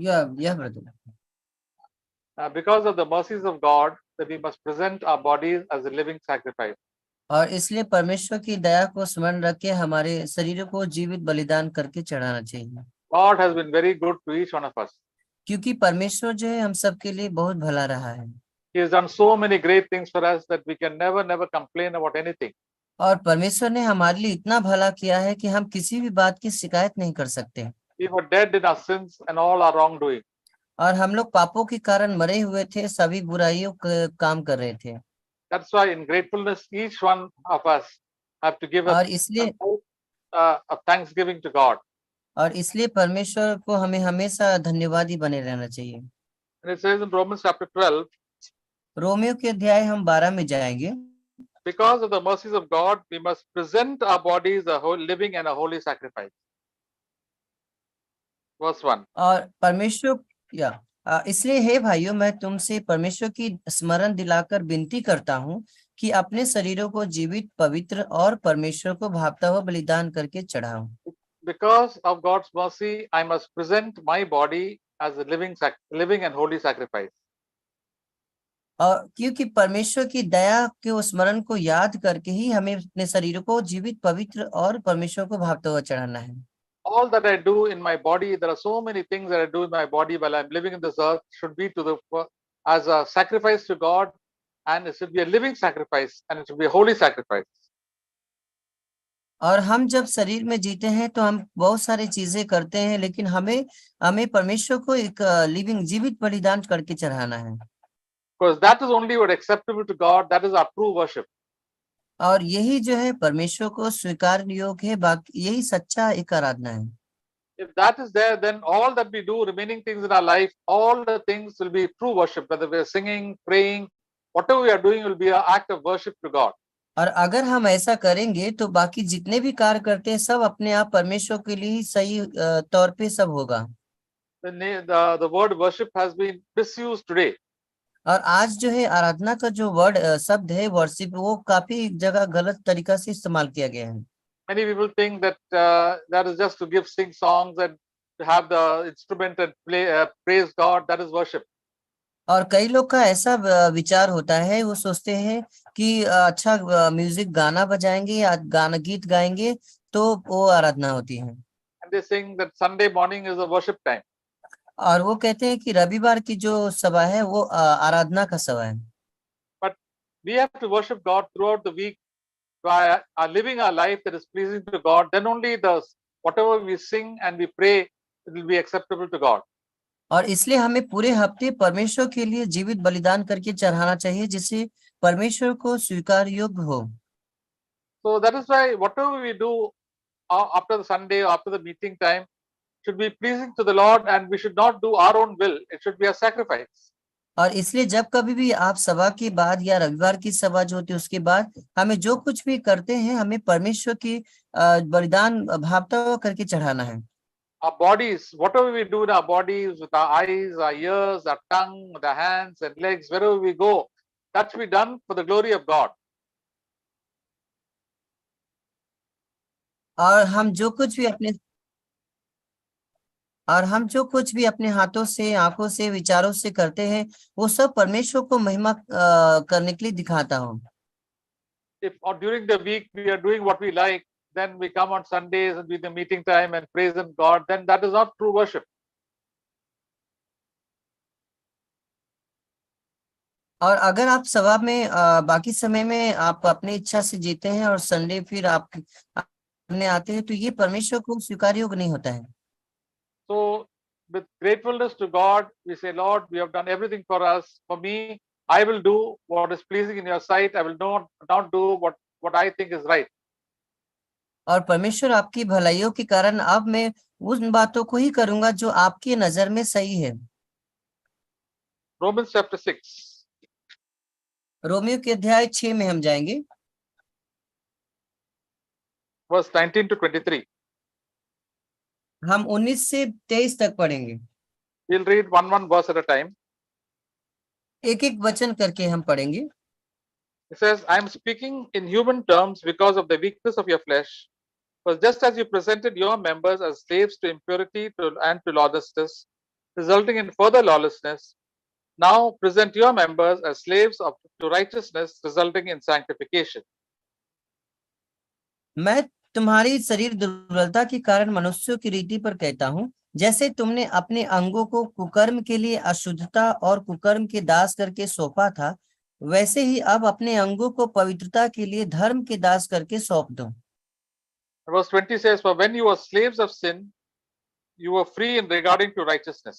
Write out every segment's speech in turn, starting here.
Yeah, brother. Because of the mercies of God, that we must present our bodies as a living sacrifice. और इसलिए परमेश्वर की दया को स्मरण रख के हमारे शरीर को जीवित बलिदान करके चढ़ाना चाहिए, God has been very good to each one of us. क्योंकि परमेश्वर जो है हम सबके लिए बहुत भला रहा है। He has done so many great things for us that we can never complain about anything. और परमेश्वर ने हमारे लिए इतना भला किया है कि हम किसी भी बात की शिकायत नहीं कर सकते। We were dead in our sins and all our wrongdoing. और हम लोग पापों के कारण मरे हुए थे, सभी बुराइयों का काम कर रहे थे। That's why in gratefulness, each one of us have to give और a thanksgiving to God. इसलिए परमेश्वर को हमें हमेशा धन्यवादी बने रहना चाहिए। And it says in Romans chapter 12, Romeo के अध्याय हम 12 में जाएंगे। because of the mercies of God, we must present our bodies a living and a holy sacrifice. Verse 1. और इसलिए हे भाइयों, मैं तुमसे परमेश्वर की स्मरण दिलाकर विनती करता हूँ कि अपने शरीरों को जीवित, पवित्र और परमेश्वर को भावता हुआ बलिदान करके चढ़ाओ। Because of God's mercy, I must present my body as a living and holy sacrifice. और क्योंकि परमेश्वर की दया के स्मरण को याद करके ही हमें अपने शरीर को जीवित, पवित्र और परमेश्वर को भावता हुआ चढ़ाना है। All that I do in my body, there are so many things that I do in my body while I'm living in this earth, should be as a sacrifice to God, and it should be a living sacrifice, and it should be a holy sacrifice. और हम जब शरीर में जीते हैं तो हम बहुत सारी चीजें करते हैं, लेकिन हमें परमेश्वर को एक लिविंग, जीवित बलिदान करके चढ़ाना है। Because that is only what acceptable to God. That is our true worship. और यही जो है परमेश्वर को स्वीकार योग्य है, बाकी यही सच्चा एक आराधना है। If that is there, then all that we do, remaining things in our life, all the things will be true worship. Whether we are singing, praying, whatever we are doing will be an act of worship to God. और अगर हम ऐसा करेंगे तो बाकी जितने भी कार्य करते हैं सब अपने आप परमेश्वर के लिए ही सही तौर पे सब होगा। The word worship has been misused today. और आज जो है आराधना का जो वर्ड शब्द है वर्शिप, वो काफी जगह गलत तरीका से इस्तेमाल किया गया है। Many people think that that is just to sing songs and to have the instrument and praise God. That is worship. और कई लोग का ऐसा विचार होता है, वो सोचते हैं कि अच्छा म्यूजिक गाना बजाएंगे या गीत गाएंगे तो वो आराधना होती है। And they sing that Sunday morning is a worship time. और वो कहते हैं कि रविवार की जो सभा है वो आराधना का सभा है। But we have to worship God throughout the week by living our life that is pleasing to God. Then only whatever we sing and we pray, it will be acceptable to God. और इसलिए हमें पूरे हफ्ते परमेश्वर के लिए जीवित बलिदान करके चढ़ाना चाहिए, जिससे परमेश्वर को स्वीकार योग्य हो। So that is why whatever we do after the Sunday, after the meeting time, should be pleasing to the Lord, and we should not do our own will. It should be a sacrifice. और इसलिए जब कभी भी आप सभा के बाद या रविवार की सभा जो होती है उसके बाद हमें जो कुछ भी करते हैं, हमें परमेश्वर की बलिदान भावता हुआ करके चढ़ाना है। Our bodies, whatever we do in our bodies, with our eyes, our ears, our tongue, the hands and legs, wherever we go, that should be done for the glory of God. और हम जो कुछ भी अपने हाथों से, आंखों से, विचारों से करते हैं, वो सब परमेश्वर को महिमा करने के लिए दिखाता हूँ। If or during the week we are doing what we like, then we come on Sundays and do the meeting time and praise God, then that is not true worship. और अगर आप सभा में बाकी समय में आप अपनी इच्छा से जीते हैं और संडे फिर आप अपने आते हैं, तो ये परमेश्वर को स्वीकार योग्य नहीं होता है। So with gratefulness to God, we say, Lord, you have done everything for us. For me, I will do what is pleasing in your sight. I will not do what I think is right. और परमेश्वर आपकी भलाइयों के कारण अब मैं उन बातों को ही करूंगा जो आपकी नजर में सही है। Romans chapter 6. रोमियो के अध्याय 6 में हम जाएंगे, Verse 19 to 23. हम 19 से 23 तक पढ़ेंगे। We'll read one verse at a time. एक एक वचन करके हम पढ़ेंगे। It says, I am speaking in human terms because of the weakness of your flesh. For just as you presented your members as slaves to impurity and to lawlessness, resulting in further lawlessness. Now present your members as slaves to righteousness, resulting in sanctification. मैं तुम्हारी शरीर दुर्बलता के कारण मनुष्यों की रीति पर कहता हूँ, जैसे तुमने अपने अंगों को कुकर्म के लिए अशुद्धता और कुकर्म के दास करके सौंपा था, वैसे ही अब अपने अंगों को पवित्रता के लिए धर्म के दास करके सौंप दो। Verse 20 says, "For when you were slaves of sin, you were free in regarding to righteousness."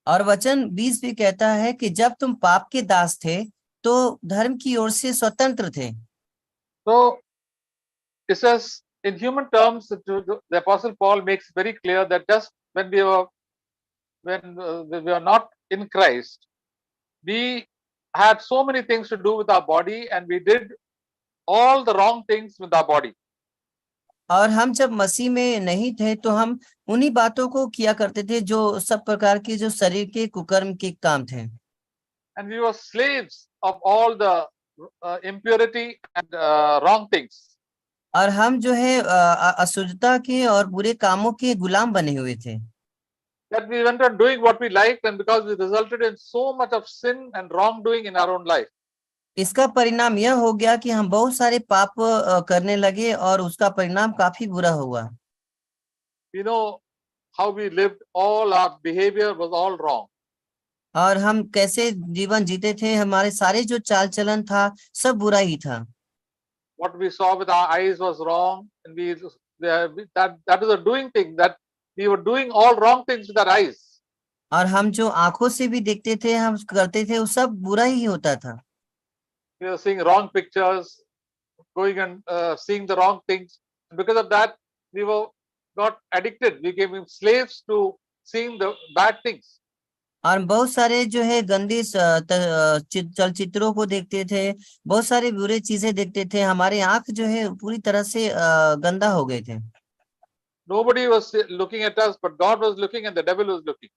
और वचन 20 भी कहता है कि जब तुम पाप के दास थे तो धर्म की ओर से स्वतंत्र थे। So it says, in human terms, the Apostle Paul makes very clear that just when we were not in Christ, we had so many things to do with our body, and we did all the wrong things with our body. और हम जब मसीह में नहीं थे तो हम उन्हीं बातों को किया करते थे जो सब प्रकार के जो शरीर के कुकर्म के काम थे। And we were slaves of all the impurity and wrong things. और हम जो है अशुद्धता के और बुरे कामों के गुलाम बने हुए थे। That we went on doing what we liked, and because we resulted in so much of sin and wrongdoing in our own life. इसका परिणाम यह हो गया कि हम बहुत सारे पाप करने लगे और उसका परिणाम काफी बुरा हुआ। You know how we lived, all our behavior was all wrong. और हम कैसे जीवन जीते थे, हमारे सारे जो चाल चलन था सब बुरा ही था। What we saw with our eyes was wrong, and that is a doing thing, that we were doing all wrong things with our eyes. और हम जो आंखों से भी देखते थे, हम करते थे, वो सब बुरा ही होता था। We were seeing wrong pictures, going and seeing the wrong things. Because of that, we got addicted. We became slaves to seeing the bad things. और बहुत सारे जो है गंदे चलचित्रों को देखते थे, बहुत सारे बुरे चीजें देखते थे, हमारे आंख जो है पूरी तरह से गंदा हो गए थे। Nobody was looking at us, but God was looking and the devil was looking.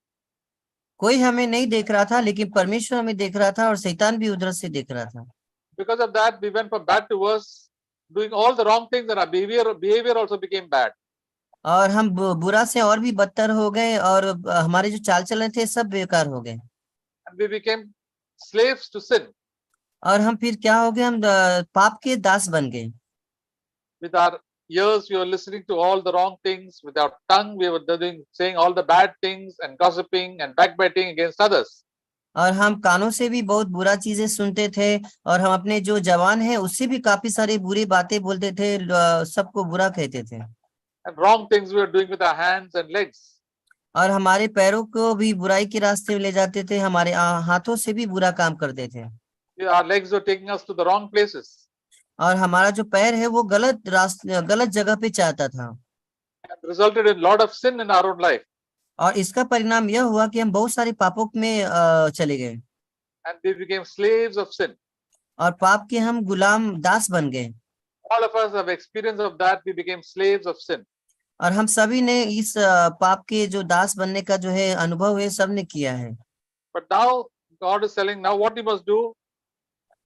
कोई हमें नहीं देख रहा था, लेकिन परमेश्वर हमें देख रहा था और शैतान भी उधर से देख रहा था। Because of that, we went from bad to worse, doing all the wrong things, and our behavior also became bad. और हम बुरा से और भी बदतर हो गए और हमारे जो चाल चलन थे सब बेकार हो गए। And we became slaves to sin. और हम फिर क्या हो गए, हम पाप के दास बन गए। With our ears, we were listening to all the wrong things. With our tongue, we were saying all the bad things and gossiping and backbiting against others. और हम कानों से भी बहुत बुरा चीजें सुनते थे और हम अपने जो जवान है उससे भी काफी सारी बुरी बातें बोलते थे, सबको बुरा कहते थे। And wrong things we were doing with our hands and legs. और हमारे पैरों को भी बुराई के रास्ते में ले जाते थे, हमारे हाथों से भी बुरा काम करते थे। Our legs were taking us to the wrong places. और हमारा जो पैर है वो गलत जगह पे चाहता था। And resulted in lot of sin in our own life. और इसका परिणाम यह हुआ कि हम बहुत सारे पापों में चले गए। And we became slaves of sin. और पाप के हम गुलाम दास बन गए। All of us have experience of that. We became slaves of sin. और हम सभी ने इस पाप के जो दास बनने का जो है अनुभव है, सबने किया है। But now God is telling, now what you must do,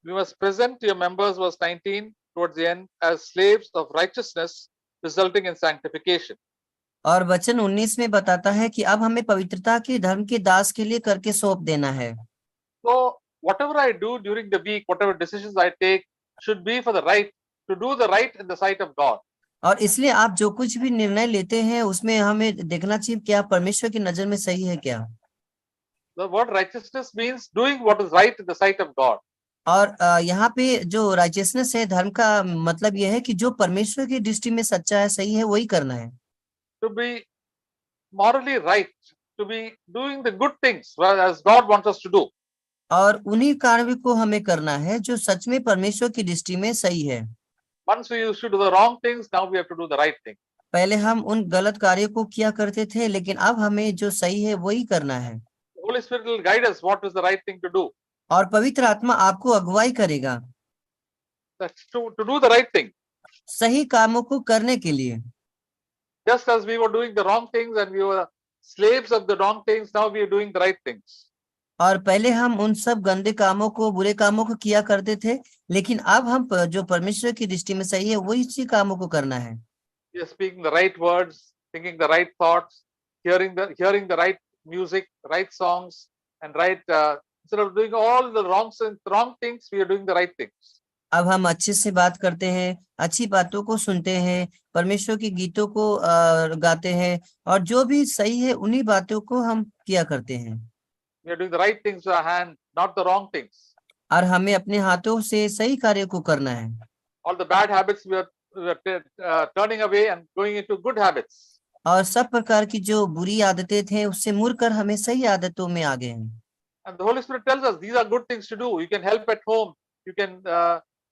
you must present your members, verse 19 towards the end, as slaves of righteousness, resulting in sanctification. और वचन 19 में बताता है कि अब हमें पवित्रता के धर्म के दास के लिए करके सौंप देना है। So whatever I do during the week, whatever decisions I take, should be for the right, to do the right in the sight of God. और इसलिए आप जो कुछ भी निर्णय लेते हैं उसमें हमें देखना चाहिए क्या परमेश्वर की नजर में सही है क्या। The word righteousness means doing what is right in the sight of God. और यहाँ पे जो राइचियसनेस है, धर्म का मतलब यह है कि जो परमेश्वर की दृष्टि में सच्चा है, सही है, वही करना है। To be morally right, to be doing the good things as God wants us to do. और उन्हीं कार्य को हमें करना है जो सच में परमेश्वर की दृष्टि में सही है। Once we used to do the wrong things, now we have to do the right thing. पहले हम उन गलत कार्यों को किया करते थे, लेकिन अब हमें जो सही है वही करना है। The Holy Spirit will guide us what is the right thing to do. और पवित्र आत्मा आपको अगुवाई करेगा That's to do the right thing. सही कामों को करने के लिए। Just as we were doing the wrong things and we were slaves of the wrong things, now we are doing the right things. और पहले हम उन सब गंदे कामों को, बुरे कामों को किया करते थे, लेकिन अब हम जो परमेश्वर की दृष्टि में सही है वही सी कामों को करना है। We are speaking the right words, thinking the right thoughts, hearing the right music, write songs, and write. Instead of doing all the wrong things, we are doing the right things. अब हम अच्छे से बात करते हैं, अच्छी बातों को सुनते हैं, परमेश्वर के गीतों को गाते हैं, और जो भी सही है उन्हीं बातों को हम किया करते हैं। We are doing the right things with our hand, not the wrong things. और हमें अपने हाथों से सही कार्य को करना है। All the bad habits we are turning away and going into good habits. और सब प्रकार की जो बुरी आदतें थे उससे मुड़कर हमें सही आदतों में आ गए हैं। And the Holy Spirit tells us these are good things to do. You can help at home. You can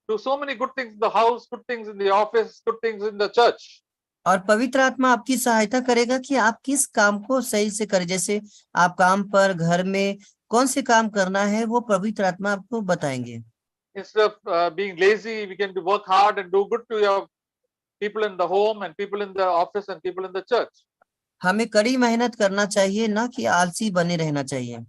do so many good things in the house, good things in the office, good things in the church. और पवित्र आत्मा आपकी सहायता करेगा कि आप किस काम को सही से करें। जैसे आप काम पर, घर में कौन से काम करना है वो पवित्र आत्मा आपको बताएंगे। Instead of being lazy, we can work hard and do good to your people in the home and people in the office and people in the church. हमें कड़ी मेहनत करना चाहिए, ना कि आलसी बने रहना चाहिए।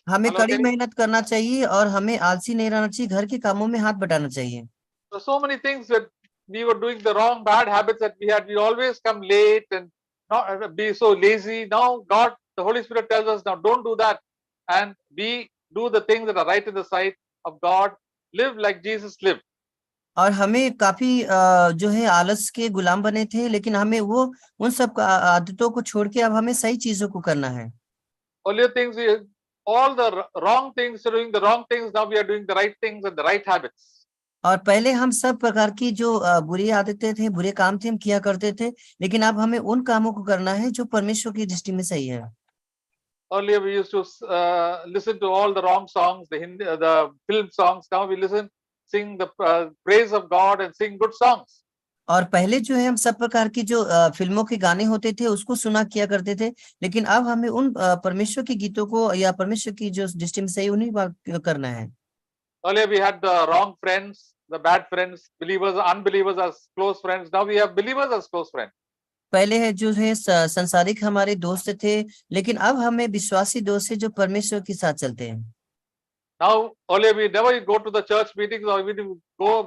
हमें कड़ी मेहनत करना चाहिए और हमें आलसी नहीं रहना चाहिए, घर के कामों में हाथ बटाना चाहिए। So many things that we were doing, the wrong bad habits that we had. We always come late and not be so lazy. Now God, the Holy Spirit tells us, now don't do that, and we do the things that are right in the sight of God. Live like Jesus lived. और हमें काफी जो है आलस के गुलाम बने थे, लेकिन हमें वो उन सब आदतों को छोड़ के अब हमें सही चीजों को करना है। Earlier things, all the wrong things, doing the wrong things. Now we are doing the right things and the right habits. और पहले हम सब प्रकार की जो बुरी आदतें थे, बुरे काम थे, हम किया करते थे, लेकिन अब हमें उन कामों को करना है जो परमेश्वर की दृष्टि में सही है। Earlier we used to listen to all the wrong songs, the film songs. Now we sing the praise of God and sing good songs. और पहले जो है हम सब प्रकार की जो फिल्मों के गाने होते थे उसको सुना किया करते थे, लेकिन अब हमें उन परमेश्वर के गीतों को या परमेश्वर की जो दृष्टि में सही उन्हीं बात करना है। Earlier we had the wrong friends, the bad friends, believers, unbelievers as close friends. Now we have believers as close friends. पहले है जो है संसारिक हमारे दोस्त थे, लेकिन अब हमें विश्वासी दोस्त है जो परमेश्वर के साथ चलते हैं। Now earlier we never go to the church meetings, or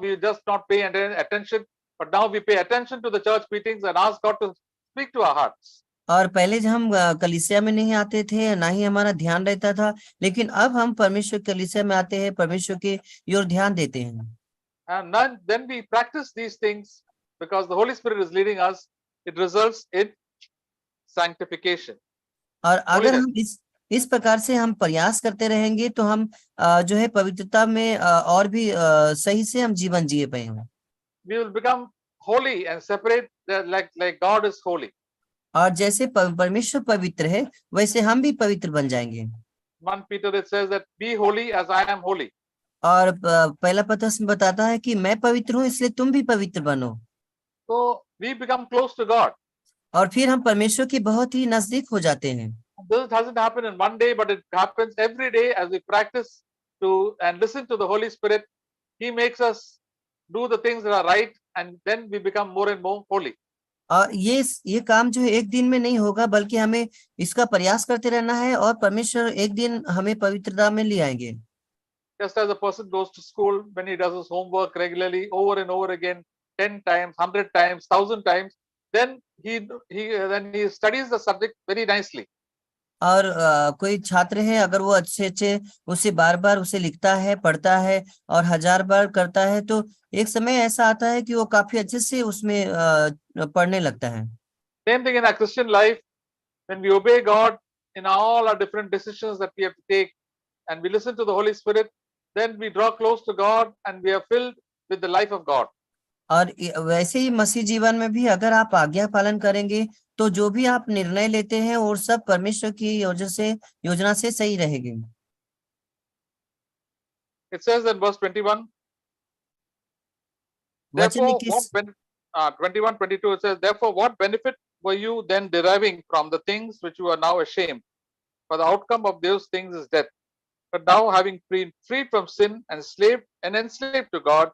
we just not pay attention, but now we pay attention to the church meetings and ask God to speak to our hearts. और पहले जब हम कलीसिया में नहीं आते थे, ना ही हमारा ध्यान रहता था, लेकिन अब हम परमेश्वर कलीसिया में आते हैं, परमेश्वर के ओर ध्यान देते हैं। And then we practice these things because the Holy Spirit is leading us. It results in sanctification. और अगर हम इस प्रकार से हम प्रयास करते रहेंगे तो हम जो है पवित्रता में और भी सही से हम जीवन जिए पाएंगे। We will become holy and separate like God is holy. और जैसे परमेश्वर पवित्र है वैसे हम भी पवित्र बन जाएंगे। 1 Peter it says that be holy as I am holy. और पहला पत्रस में बताता है कि मैं पवित्र हूँ इसलिए तुम भी पवित्र बनो। So we become close to God. और फिर हम परमेश्वर के बहुत ही नजदीक हो जाते हैं। This doesn't happen in one day, but it happens every day as we practice to and listen to the Holy Spirit. He makes us do the things that are right, and then we become more and more holy. और ये काम जो है एक दिन में नहीं होगा, बल्कि हमें इसका प्रयास करते रहना है और परमेश्वर एक दिन हमें पवित्रता में ले आएंगे। Just as a person goes to school, when he does his homework regularly over and over again, 10 times, 100 times, 1,000 times, then he studies the subject very nicely. और कोई छात्र है, अगर वो अच्छे उसे बार बार उसे लिखता है, पढ़ता है और 1000 बार करता है, तो एक समय ऐसा आता है कि वो काफी अच्छे से उसमें पढ़ने लगता है। Same thing in our Christian life, when we obey God in all our different decisions that we have to take, and we listen to the Holy Spirit, then we draw close to God and we are filled with the life of God. और वैसे ही मसीह जीवन में भी अगर आप आज्ञा पालन करेंगे तो जो भी आप निर्णय लेते हैं और सब परमेश्वर की योजना से सही रहेंगे। It says in verse 21, वचन therefore, 21-22, it says, therefore, what benefit were you then deriving from the things which you are now ashamed? For the outcome of those things is death. But now, having been freed from sin and enslaved to God,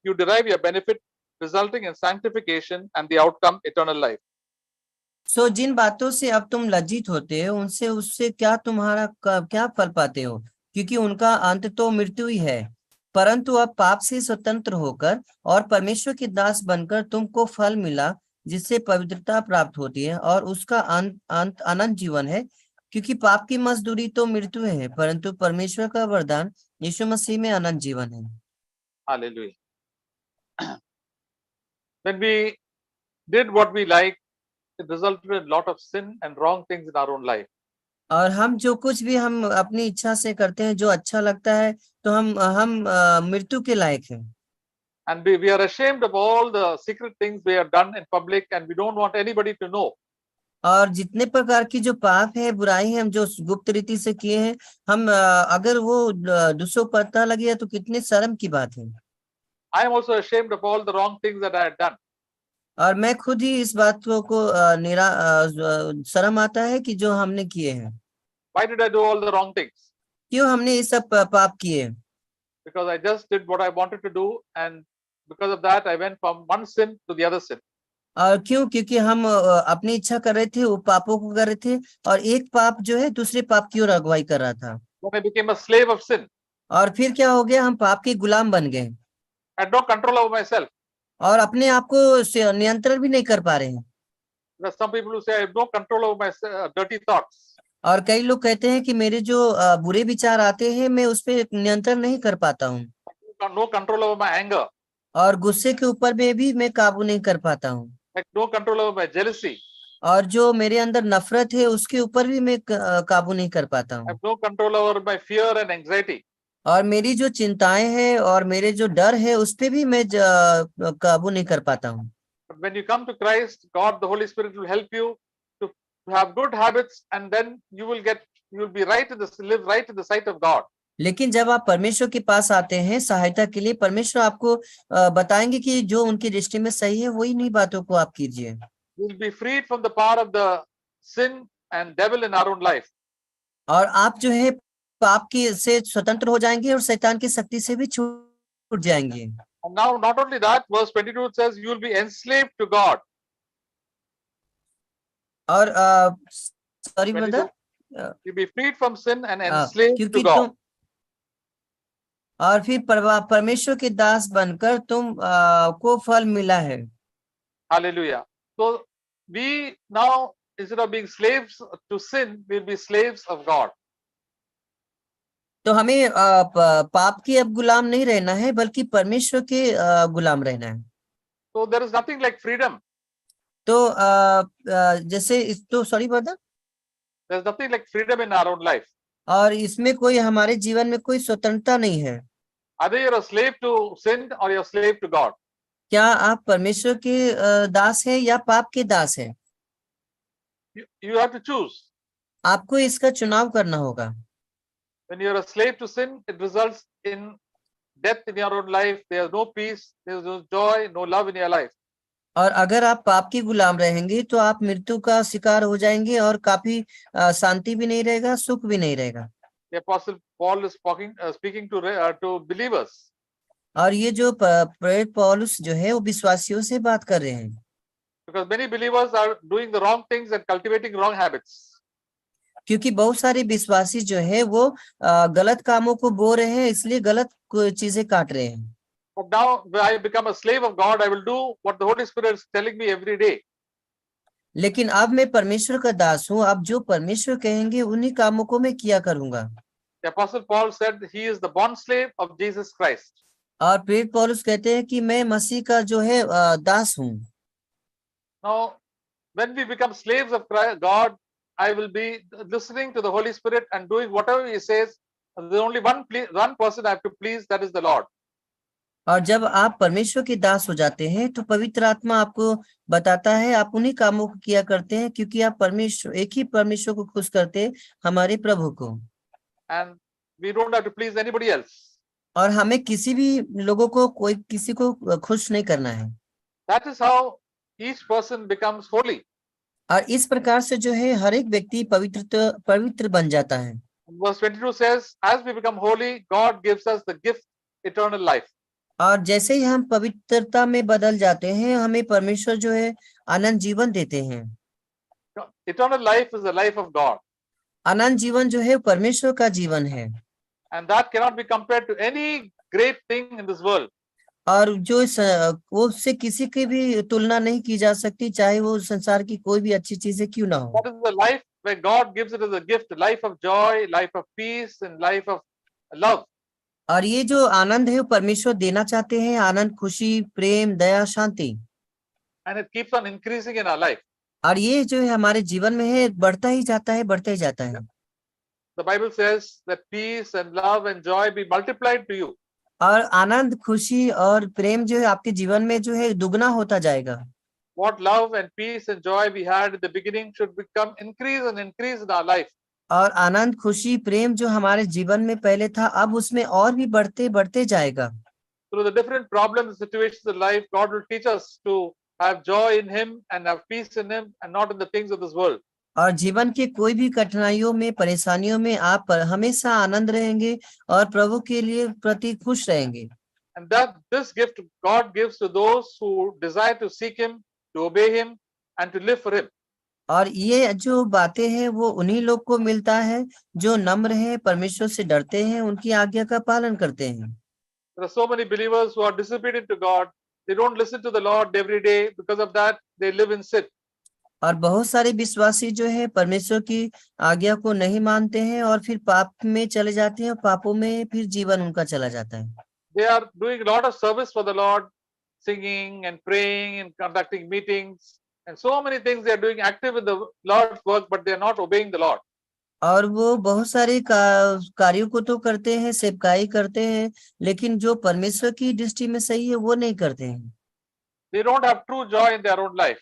you derive your benefit, resulting in sanctification and the outcome eternal life. सो जिन बातों से अब तुम लज्जित होते हो उनसे उससे क्या तुम्हारा क्या फल पाते हो, क्योंकि उनका अंत तो मृत्यु ही है। परंतु अब पाप से स्वतंत्र होकर और परमेश्वर के दास बनकर तुमको फल मिला जिससे पवित्रता प्राप्त होती है और उसका अंत अनंत जीवन है, क्योंकि पाप की मजदूरी तो मृत्यु है, परंतु परमेश्वर का वरदान यीशु मसीह में अनंत जीवन है। Hallelujah. When we did what we liked, it resulted in a lot of sin and wrong things in our own life. और हम जो कुछ भी हम अपनी इच्छा से करते हैं, जो अच्छा लगता है, तो हम मृत्यु के लायक हैं। And we are ashamed of all the secret things we have done in public, and we don't want anybody to know. और जितने प्रकार की जो पाप है, बुराई है, हम जो गुप्त रीति से किए हैं, हम अगर वो दूसरों को पता लगे तो कितने शर्म की बात है। I am also ashamed of all the wrong things that I had done. और मैं खुद ही इस बात को शर्म आता है कि जो हमने किए हैं। Why did I do all the wrong things? क्यों हमने ये सब पाप किए? Because I just did what I wanted to do, and because of that, I went from one sin to the other sin. और क्यों? क्योंकि हम अपनी इच्छा कर रहे थे, वो पापों को कर रहे थे, और एक पाप जो है दूसरे पाप की ओर अगुवाई कर रहा था। When I became a slave of sin, और फिर क्या हो गया? हम पाप के गुलाम बन गए I had no control over myself. और अपने आप को नियंत्रण भी नहीं कर पा रहे हैं। There are some people who say I have no control over my dirty thoughts. और कई लोग कहते हैं कि मेरे जो बुरे विचार आते हैं, मैं उस पर नियंत्रण नहीं कर पाता हूँ। No control over my anger. और गुस्से के ऊपर में भी मैं काबू नहीं कर पाता हूँ। Like no control over my jealousy. और जो मेरे अंदर नफरत है, उसके ऊपर भी मैं काबू नहीं कर पाता I हूँ। have no control over my fear and anxiety. और मेरी जो चिंताएं हैं और मेरे जो डर है, उस पे भी मैं काबू नहीं कर पाता हूँ। But when you come to Christ, God, the Holy Spirit will help you to have good habits, and then you will be right in live right in the sight of God. लेकिन जब आप परमेश्वर के पास आते हैं सहायता के लिए, परमेश्वर आपको बताएंगे कि जो उनकी दृष्टि में सही है, वही नहीं बातों को आप कीजिए। You will be freed from the power of the sin and devil in our own life. और आप जो है पाप की से स्वतंत्र हो जाएंगे और शैतान की शक्ति से भी छूट जाएंगे। And now, not only that, verse 22 says you will be enslaved to God. और sorry brother, You'll be freed from sin and enslaved to क्योंकि God. तुम और फिर परमेश्वर के दास बनकर तुम को फल मिला है। Hallelujah. So we now, instead of being slaves to sin, we'll be slaves of God. तो हमें पाप की अब गुलाम नहीं रहना है, बल्कि परमेश्वर के गुलाम रहना है। So there is nothing like freedom. तो जैसे तो sorry brother, There's nothing like freedom in our own life. और इसमें कोई हमारे जीवन में कोई स्वतंत्रता नहीं है। Either you're a slave to sin or you're a slave to God. क्या आप परमेश्वर के दास हैं या पाप के दास हैं? You have to choose. आपको इसका चुनाव करना होगा। When you're a slave to sin, it results in death in your own life. There's no peace, there's no joy, no love in your life. और अगर आप पाप की गुलाम रहेंगे तो आप मृत्यु का शिकार हो जाएंगे और काफी शांति भी नहीं रहेगा, सुख भी नहीं रहेगा। The Apostle Paul is speaking to believers. और ये जो प्रेरित पौलुस जो है वो विश्वासियों से बात कर रहे हैं। Because many believers are doing the wrong things and cultivating wrong habits. क्योंकि बहुत सारे विश्वासी जो है वो गलत कामों को बो रहे हैं, इसलिए गलत चीजें काट रहे हैं। But now when I become a slave of God, I will do what the Holy Spirit is telling me every day. लेकिन अब मैं परमेश्वर का दास हूँ, अब जो परमेश्वर कहेंगे उन्हीं कामों को मैं किया करूंगा। The Apostle Paul said he is the bond slave of Jesus Christ. और प्रेरित पौलुस कहते हैं कि मैं मसीह का जो है दास हूँ। Now, when we become slaves of God, I will be listening to the Holy Spirit and doing whatever He says. There's only one person I have to please, that is the Lord. और जब आप परमेश्वर के दास हो जाते हैं तो पवित्र आत्मा आपको बताता है, आप उन्हीं कामों को किया करते हैं, क्योंकि आप एक ही परमेश्वर को खुश करते हैं, हमारे प्रभु को। And we don't have to please anybody else. और हमें किसी भी लोगों को किसी को खुश नहीं करना है। That is how each person becomes holy. और इस प्रकार से जो है हर एक व्यक्ति पवित्र बन जाता है। Verse 22 says, as we become holy, God gives us the gift eternal life. और जैसे ही हम पवित्रता में बदल जाते हैं, हमें परमेश्वर जो है अनंत जीवन देते हैं। Eternal life is the life of God. अनंत जीवन जो है परमेश्वर का जीवन है। And that cannot be compared to any great thing in this world. और जो वो उससे किसी की भी तुलना नहीं की जा सकती, चाहे वो संसार की कोई भी अच्छी चीजें क्यों ना हो। That is the life where God gives it as a gift, life of joy, life of peace, and life of love. और ये जो आनंद है वो परमेश्वर देना चाहते हैं, आनंद, खुशी, प्रेम, दया, शांति। And it keeps on increasing in our life. और ये जो है हमारे जीवन में है, बढ़ता ही जाता है, बढ़ता ही जाता है। The Bible says that peace and love and joy be multiplied to you. और आनंद, खुशी और प्रेम जो है आपके जीवन में जो है दुगना होता जाएगा। What love and peace and joy we had in the beginning should become increase and increase in our life. और आनंद, खुशी, प्रेम जो हमारे जीवन में पहले था, अब उसमें और भी बढ़ते बढ़ते जाएगा। Through the different problems and situations in life, God will teach us to have joy in Him and have peace in Him and not in the things of this world. और जीवन के कोई भी कठिनाइयों में, परेशानियों में आप हमेशा आनंद रहेंगे और प्रभु के लिए प्रति खुश रहेंगे। And that this gift God gives to those who desire to seek Him, to obey Him, and to live for Him. और ये जो बातें हैं वो उन्हीं लोग को मिलता है जो नम्र है, परमेश्वर से डरते हैं, उनकी आज्ञा का पालन करते हैं। There are so many believers who are disobedient to God. They don't listen to the Lord every day. Because of that, they live in sin. और बहुत सारे विश्वासी जो है परमेश्वर की आज्ञा को नहीं मानते हैं और फिर पाप में चले जाते हैं, पापों में फिर जीवन उनका चला जाता है। They are doing a lot of service for the Lord, singing and praying and conducting meetings and so many things. They are doing active in the Lord's work, but they are not obeying the Lord. और वो बहुत सारे कार्यों को तो करते हैं, सेवकाई करते हैं, लेकिन जो परमेश्वर की दृष्टि में सही है वो नहीं करते हैं। They don't have true joy in their own life.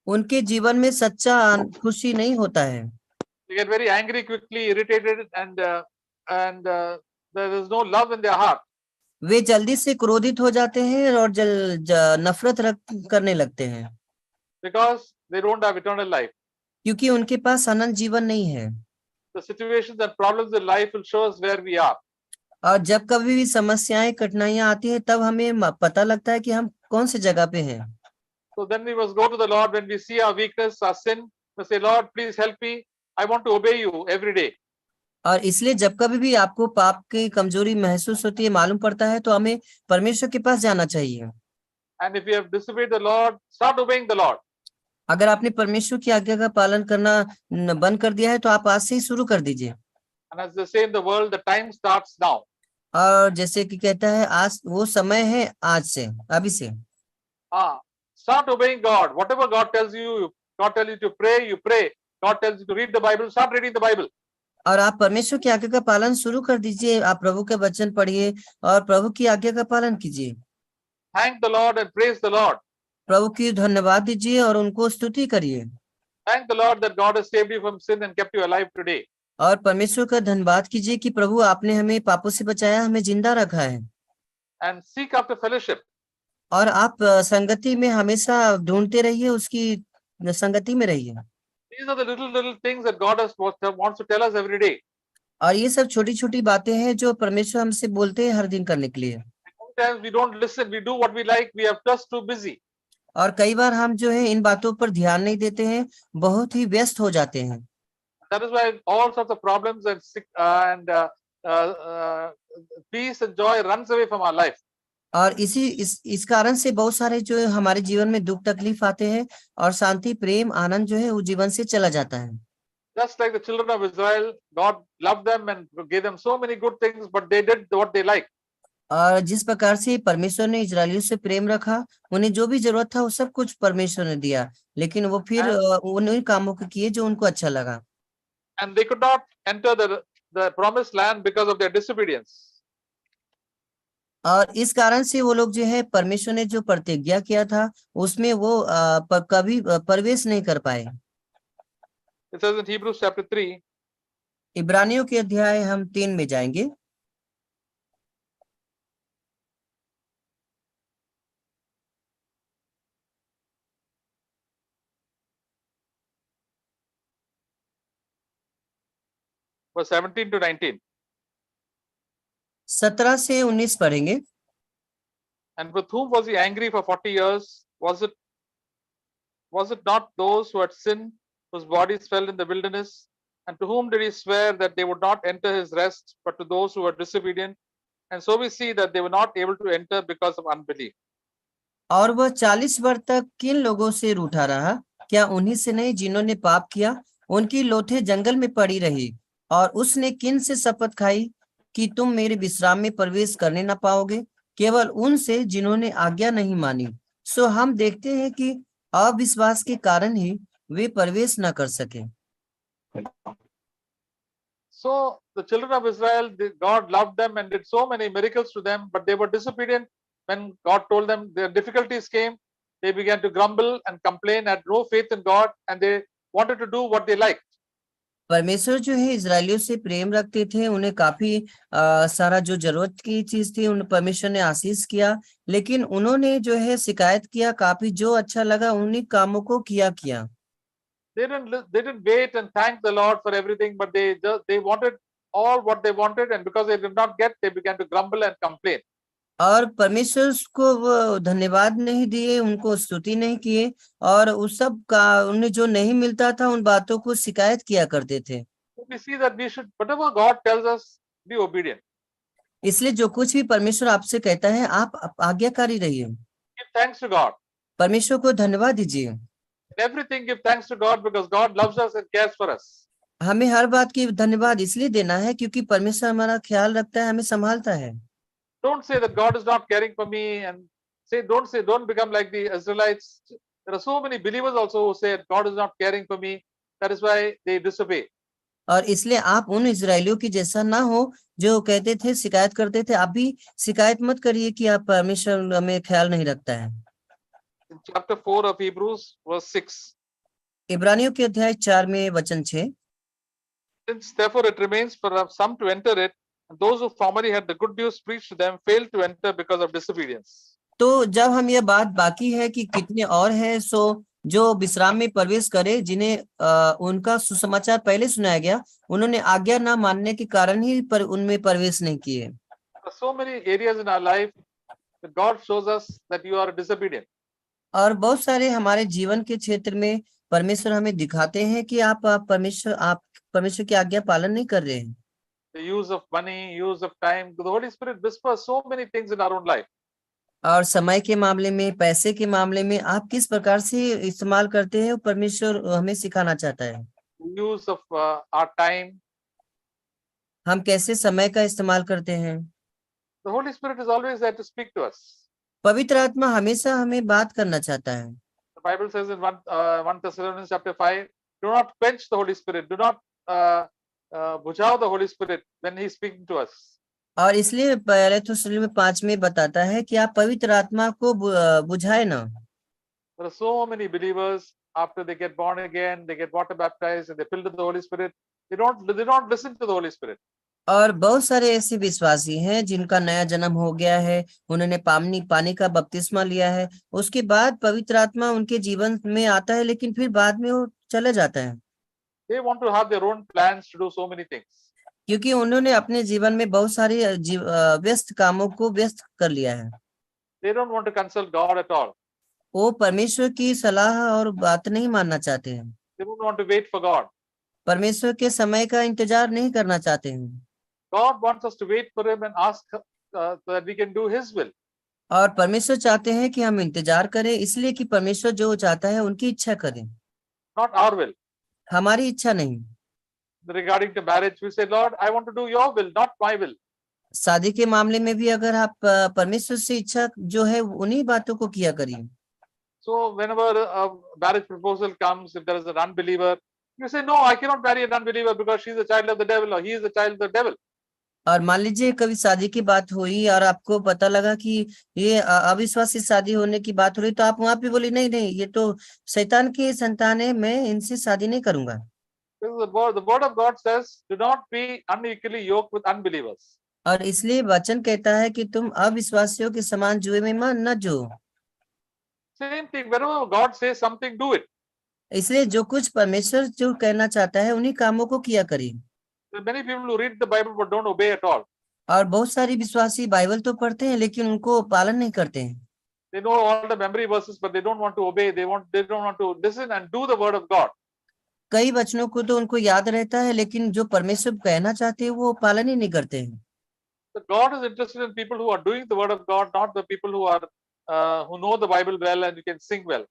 उनके जीवन में सच्चा खुशी नहीं होता है। They get very angry quickly, irritated, and there is no love in their heart. वे जल्दी से क्रोधित हो जाते हैं और नफरत करने लगते हैं, Because they don't have eternal life. क्योंकि उनके पास अनंत जीवन नहीं है। The situations and problems in life will show us where we are. और जब कभी भी समस्याएं, कठिनाइयां आती है, तब हमें पता लगता है कि हम कौन सी जगह पे हैं। So then we must go to the Lord when we see our weakness, our sin. We say, Lord, please help me. I want to obey you every day. और इसलिए जब कभी भी आपको पाप की कमजोरी महसूस होती है, मालूम पड़ता है, तो हमें परमेश्वर के पास जाना चाहिए। And if you have disobeyed the Lord, start obeying the Lord. अगर आपने परमेश्वर की आज्ञा का पालन करना बंद कर दिया है तो आप आज से ही शुरू कर दीजिए। And as they say in the world, the time starts now. और जैसे कि कहता है, आज वो समय है, आज से, अभी से। Start obeying God. Whatever God tells you, God tells you to pray, you pray. God tells you to read the Bible, start reading the Bible. और आप परमेश्वर की आज्ञा का पालन शुरू कर दीजिए। आप प्रभु के वचन पढ़िए और प्रभु की आज्ञा का पालन कीजिए। Thank the Lord and praise the Lord. प्रभु की धन्यवाद दीजिए और उनको स्तुति करिए। Thank the Lord that God has saved you from sin and kept you alive today. और परमेश्वर का धन्यवाद कीजिए कि प्रभु आपने हमें पापों से बचाया, हमें जिंदा रखा है। And seek after fellowship. और आप संगति में हमेशा ढूंढते रहिए, उसकी संगति में रहिए। These are the little things that God wants to tell us every day. और ये सब छोटी छोटी बातें हैं जो परमेश्वर हमसे बोलते हैं हर दिन करने के लिए। Sometimes we don't listen. We do what we like. We are just too busy. और कई बार हम जो है इन बातों पर ध्यान नहीं देते हैं, बहुत ही व्यस्त हो जाते हैं। That is why all sorts of problems and peace and joy runs away from our life. और इस कारण से बहुत सारे जो है हमारे जीवन में दुख तकलीफ आते हैं और शांति, प्रेम, आनंद जो है वो जीवन से चला जाता है। Just like the children of Israel, God loved them and gave them so many good things, but they did what they liked. और जिस प्रकार से परमेश्वर ने इजरायलियों से प्रेम रखा, उन्हें जो भी जरूरत था वो सब कुछ परमेश्वर ने दिया, लेकिन वो फिर उन्हीं कामों को किए जो उनको अच्छा लगा। And they could not enter the promised land because of their disobedience. और इस कारण से वो लोग जो है परमेश्वर ने जो प्रतिज्ञा किया था उसमें वो कभी प्रवेश नहीं कर पाए। It says in Hebrews chapter 3. इब्रानियों के अध्याय हम 3 में जाएंगे। Verse 17 to 19. 17 से 19 पढ़ेंगे। And with whom was he angry for 40 years? Was it not those who had sinned, whose bodies fell in the wilderness? And to whom did he swear that they would not enter his rest, but to those who were disobedient? And so we see that they were not able to enter because of unbelief. और वह 40 वर्ष तक किन लोगों से रूठा रहा? क्या उन्हीं से नहीं जिन्होंने पाप किया? उनकी लोथें जंगल में पड़ी रही। और उसने किन से शपथ खाई कि तुम मेरे विश्राम में प्रवेश करने न पाओगे? केवल उनसे जिन्होंने आज्ञा नहीं मानी। सो हम देखते हैं कि अविश्वास के कारण ही वे प्रवेश न कर सके। So the children of Israel, God loved them and did so many miracles to them, but they were disobedient. When God told them their difficulties came, they began to grumble and complain, had no faith in God, and they wanted to do what they liked. परमेश्वर जो है इजरायलियों से प्रेम रखते थे, उन्हें काफी सारा जो जरूरत की चीज थी उन परमेश्वर ने आशीष किया, लेकिन उन्होंने जो है शिकायत किया, काफी जो अच्छा लगा उन्हीं कामों को किया। They didn't wait and thank the Lord for everything, but they wanted all what they wanted, and because they did not get, they began to grumble and complain. और परमेश्वर को वो धन्यवाद नहीं दिए, उनको स्तुति नहीं किए, और उस सब का उन्हें जो नहीं मिलता था उन बातों को शिकायत किया करते थे। So we see that we should, whatever God tells us, be obedient. इसलिए जो कुछ भी परमेश्वर आपसे कहता है आप आज्ञाकारी रहिए। Give thanks to God. परमेश्वर को धन्यवाद दीजिए। Everything give thanks to God because God loves us and cares for us. हमें हर बात की धन्यवाद इसलिए देना है क्योंकि परमेश्वर हमारा ख्याल रखता है, हमें संभालता है। Don't say that God is not caring for me, and don't become like the Israelites. There are so many believers also who say God is not caring for me. That is why they disobey. और इसलिए आप उन इजरायलियों की जैसा ना हो जो कहते थे, शिकायत करते थे। आप भी शिकायत मत करिए कि आप परमेश्वर हमें ख्याल नहीं रखता है। In chapter 4 of Hebrews, verse 6. इब्रानियों के अध्याय 4 में वचन 6। Since therefore it remains for some to enter it, and those who formerly had the good news preached to them failed to enter because of disobedience. तो जब हम यह बात बाकी है कि कितने और है सो जो विश्राम में प्रवेश करे, जिन्हें उनका सुसमाचार पहले सुनाया गया, उन्होंने आज्ञा ना मानने के कारण ही उनमें प्रवेश नहीं किए। There are so many areas in our life that God shows us that you are disobedient. और बहुत सारे हमारे जीवन के क्षेत्र में परमेश्वर हमें दिखाते हैं कि आप परमेश्वर की आज्ञा पालन नहीं कर रहे हैं। The use of money, use of time. The Holy Spirit whispers so many things in our own life. और समय के मामले में, पैसे के मामले में आप किस प्रकार से इस्तेमाल करते हैं, परमेश्वर हमें सिखाना चाहता है। The use of our time. हम कैसे समय का इस्तेमाल करते हैं। The Holy Spirit is always there to speak to us. पवित्र आत्मा हमेशा हमें बात करना चाहता है। The Bible says in 1 Thessalonians chapter 5, do not quench the Holy Spirit. Do not bujhao the Holy Spirit when he is speaking to us. और इसलिए पहले तो 5 में बताता है कि आप पवित्र आत्मा को बुझाए ना। There are so many believers after they get born again, they get water baptized, and they filled with the Holy Spirit. They don't listen to the Holy Spirit. और बहुत सारे ऐसे विश्वासी हैं जिनका नया जन्म हो गया है, उन्होंने पानी का बपतिस्मा लिया है, उसके बाद पवित्र आत्मा उनके जीवन में आता है, लेकिन फिर बाद में वो चले जाता है। They want to have their own plans to do so many things. क्योंकि उन्होंने अपने जीवन में बहुत सारे व्यस्त कामों को व्यस्त कर लिया है। They don't want to consult God at all. वो परमेश्वर की सलाह और बात नहीं मानना चाहते हैं। They don't want to wait for God. परमेश्वर के समय का इंतजार नहीं करना चाहते हैं। God wants us to wait for him and ask so that we can do his will. और परमेश्वर चाहते हैं कि हम इंतजार करें, इसलिए कि परमेश्वर जो चाहता है उनकी इच्छा करें, Not our will. हमारी इच्छा नहीं। Regarding to marriage, we say, Lord, I want to do your will, not my will. शादी के मामले में भी अगर आप परमेश्वर से इच्छा जो है उन्हीं बातों को किया करिए। So whenever a marriage proposal comes, if there is an unbeliever, you say, no, I cannot marry an unbeliever because she is a child of the devil or he is a child of the devil. और मान लीजिए कभी शादी की बात हुई और आपको पता लगा कि ये अविश्वासी शादी होने की बात हो रही, तो आप वहां पे बोली नहीं, ये तो शैतान की संतान है, मैं इनसे शादी नहीं करूंगा। The word of God says, do not be unequally yoked with unbelievers. और इसलिए वचन कहता है कि तुम अविश्वासियों के समान जुए में न जो। Same thing, whenever God says something, do it. इसलिए जो कुछ परमेश्वर जो कहना चाहता है उन्हीं कामों को किया करिए। There are many people who read the Bible but don't obey at all. और बहुत सारी विश्वासी बाइबल तो पढ़ते हैं लेकिन उनको पालन नहीं करते हैं। They know all the memory verses but they don't want to obey. They don't want to listen and do the word of God. कई वचनों को तो उनको याद रहता है लेकिन जो परमेश्वर कहना चाहते हैं वो पालन ही नहीं करते हैं। So God is interested in people who are doing the word of God, not the people who are who know the Bible well and you can sing well.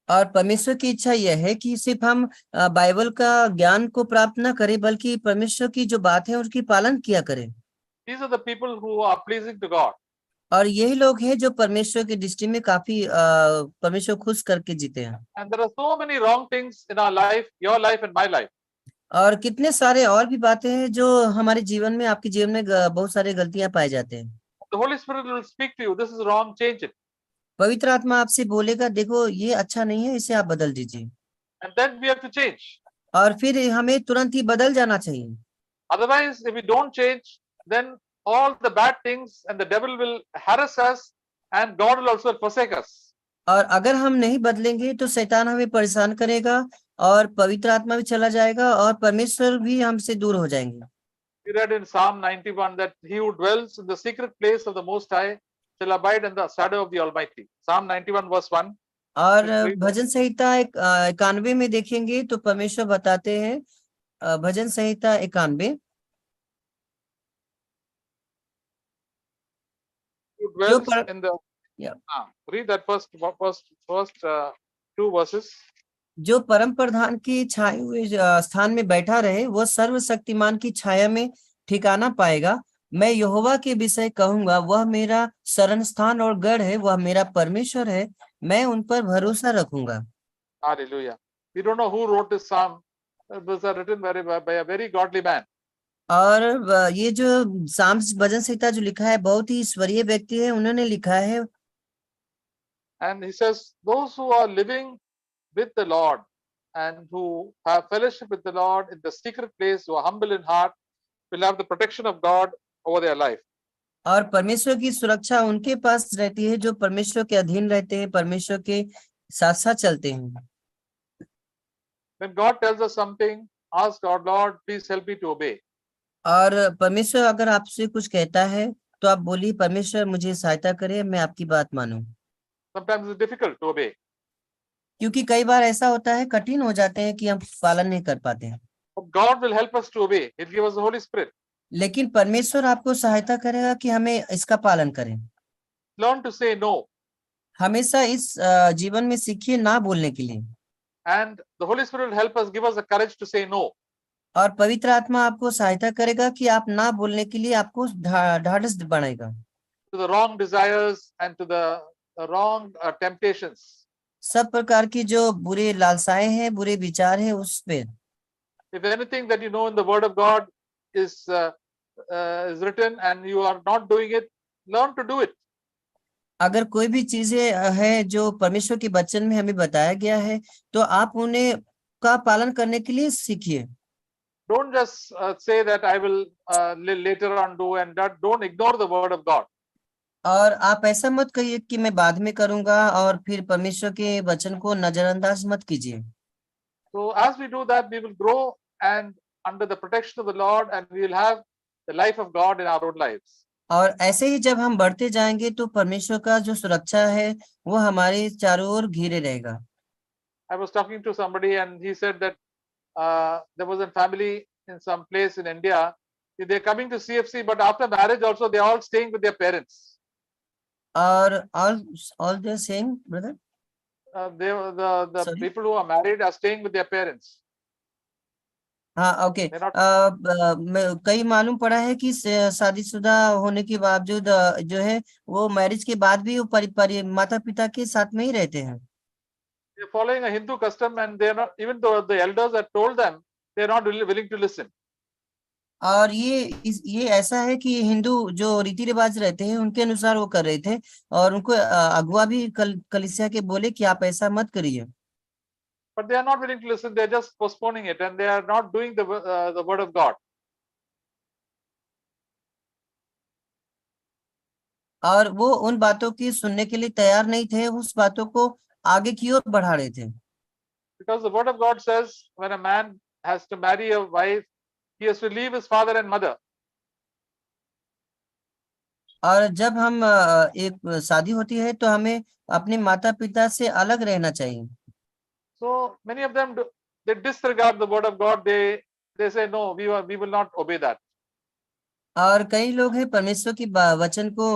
और परमेश्वर की इच्छा यह है कि सिर्फ हम बाइबल का ज्ञान को प्राप्त न करें, बल्कि परमेश्वर की जो बात है उसकी पालन किया करें। These are the people who are pleasing to God. और यही लोग हैं जो परमेश्वर की दृष्टि में काफी परमेश्वर खुश करके जीते हैं। And there are so many wrong things in our life, your life and my life. और कितने सारे और भी बातें हैं जो हमारे जीवन में, आपके जीवन में बहुत सारी गलतियां पाए जाते हैं। The Holy Spirit will speak to you. This is wrong, change it. पवित्र आत्मा आपसे बोलेगा, देखो ये अच्छा नहीं है, इसे आप बदल दीजिए। And then we have to change. और फिर हमें तुरंत ही बदल जाना चाहिए। Otherwise, if we don't change, then all the bad things and the devil will harass us and God will also forsake us. और अगर हम नहीं बदलेंगे तो शैतान हमें परेशान करेगा और पवित्र आत्मा भी चला जाएगा और परमेश्वर भी हमसे दूर हो जाएंगे। We read in Psalm 91 that he who dwells in the secret place of the Most High shall abide in the shadow of the Almighty. Psalm 91 verse 1. और भजन संहिता 91 में देखेंगे तो परमेश्वर बताते हैं, भजन संहिता 91, Who dwells in the Yeah. read that first two verses. जो परम प्रधान की छाए हुए स्थान में बैठा रहे, वह सर्वशक्तिमान की छाया में ठिकाना पाएगा। मैं यहोवा के विषय कहूंगा, वह मेरा शरण स्थान और गढ़ है, वह मेरा परमेश्वर है, मैं उन पर भरोसा रखूंगा। Hallelujah. We don't know who wrote this psalm. It was written by a very godly man. और ये जो साम्स भजन संहिता जो लिखा है, बहुत ही ईश्वरीय व्यक्ति है, उन्होंने लिखा है। And he says, those who are living with the Lord and who have fellowship with the Lord in the secret place, who are humble in heart, will have the protection of God over their life. और परमेश्वर की सुरक्षा उनके पास रहती है जो परमेश्वर के अधीन रहते हैं, परमेश्वर के साथ साथ चलते हैं। When God tells us something, ask God, Lord, please help me to obey. और परमेश्वर अगर आपसे कुछ कहता है तो आप बोलिए, परमेश्वर मुझे सहायता करे, मैं आपकी बात मानूं। Sometimes it's difficult to obey. क्योंकि कई बार ऐसा होता है, कठिन हो जाते हैं कि हम पालन नहीं कर पाते हैं। But God will help us to obey. He'll give us the Holy Spirit. लेकिन परमेश्वर आपको सहायता करेगा कि हमें इसका पालन करें। Learn to say no. हमेशा इस जीवन में सीखिए ना बोलने के लिए। And the Holy Spirit will help us, give us the courage to say no. और पवित्र आत्मा आपको सहायता करेगा कि आप ना बोलने के लिए आपको ढाढ़स बनाएगा। To the wrong desires and to the wrong temptations. सब प्रकार की जो बुरे लालसाएं हैं, बुरे विचार हैं, उस पे। If anything that you know in the Word of God is written and you are not doing it, learn to do it. अगर कोई भी चीजें है जो परमेश्वर के वचन में हमें बताया गया है, तो आप उन्हें का पालन करने के लिए सीखिए। Don't just say that I will later on do, and that don't ignore the Word of God. और आप ऐसा मत कहिए कि मैं बाद में करूंगा और फिर परमेश्वर के वचन को नजरअंदाज मत कीजिए। So as we do that, we will grow and under the protection of the Lord, and we will have the life of God in our own lives. और ऐसे ही जब हम बढ़ते जाएंगे तो परमेश्वर का जो सुरक्षा है वो हमारे चारों ओर घिरे रहेगा। I was talking to somebody and he said that there was a family in some place in India. They're coming to CFC, but after marriage also they're all staying with their parents. और all they're saying, brother? The Sorry? people who are married are staying with their parents. हाँ, okay. कई मालूम पड़ा है कि शादीशुदा होने के बावजूद जो है वो मैरिज के बाद भी वो माता पिता के साथ में ही रहते हैं। They're following a Hindu custom, and they're not, even though the elders have told them, they're not really willing to listen. और ये ऐसा है कि हिंदू जो रीति रिवाज रहते हैं उनके अनुसार वो कर रहे थे, और उनको अगुआ भी कलीसिया के बोले कि आप ऐसा मत करिए। But they are not willing to listen. They're just postponing it, and they are not doing the word of God. और वो उन बातों की सुनने के लिए तैयार नहीं थे, उस बातों को आगे की ओर बढ़ा रहे थे। Because the word of God says, when a man has to marry a wife, he has to leave his father and mother. और जब हम एक शादी होती है तो हमें अपने माता पिता से अलग रहना चाहिए। So many of them they disregard the word of God. They say no, we will not obey that. और कई लोग हैं परमेश्वर की वचन को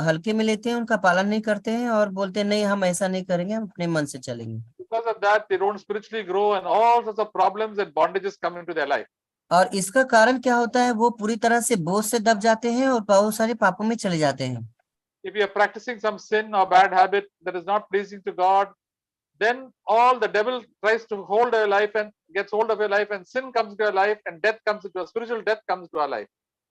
हल्के में लेते हैं, उनका पालन नहीं करते हैं और बोलते हैं नहीं हम ऐसा नहीं करेंगे, हम अपने मन से चलेंगे। Because of that, they don't spiritually grow, and all sorts of problems and bondages come into their life. और इसका कारण क्या होता है, वो पूरी तरह से बोझ से दब जाते हैं और बहुत सारे पापों में चले जाते हैं। If you are practicing some sin or bad habit that is not pleasing to God, then all the devil tries to hold your life and gets hold of your life, and sin comes into your life, and death comes into, spiritual death comes into our life.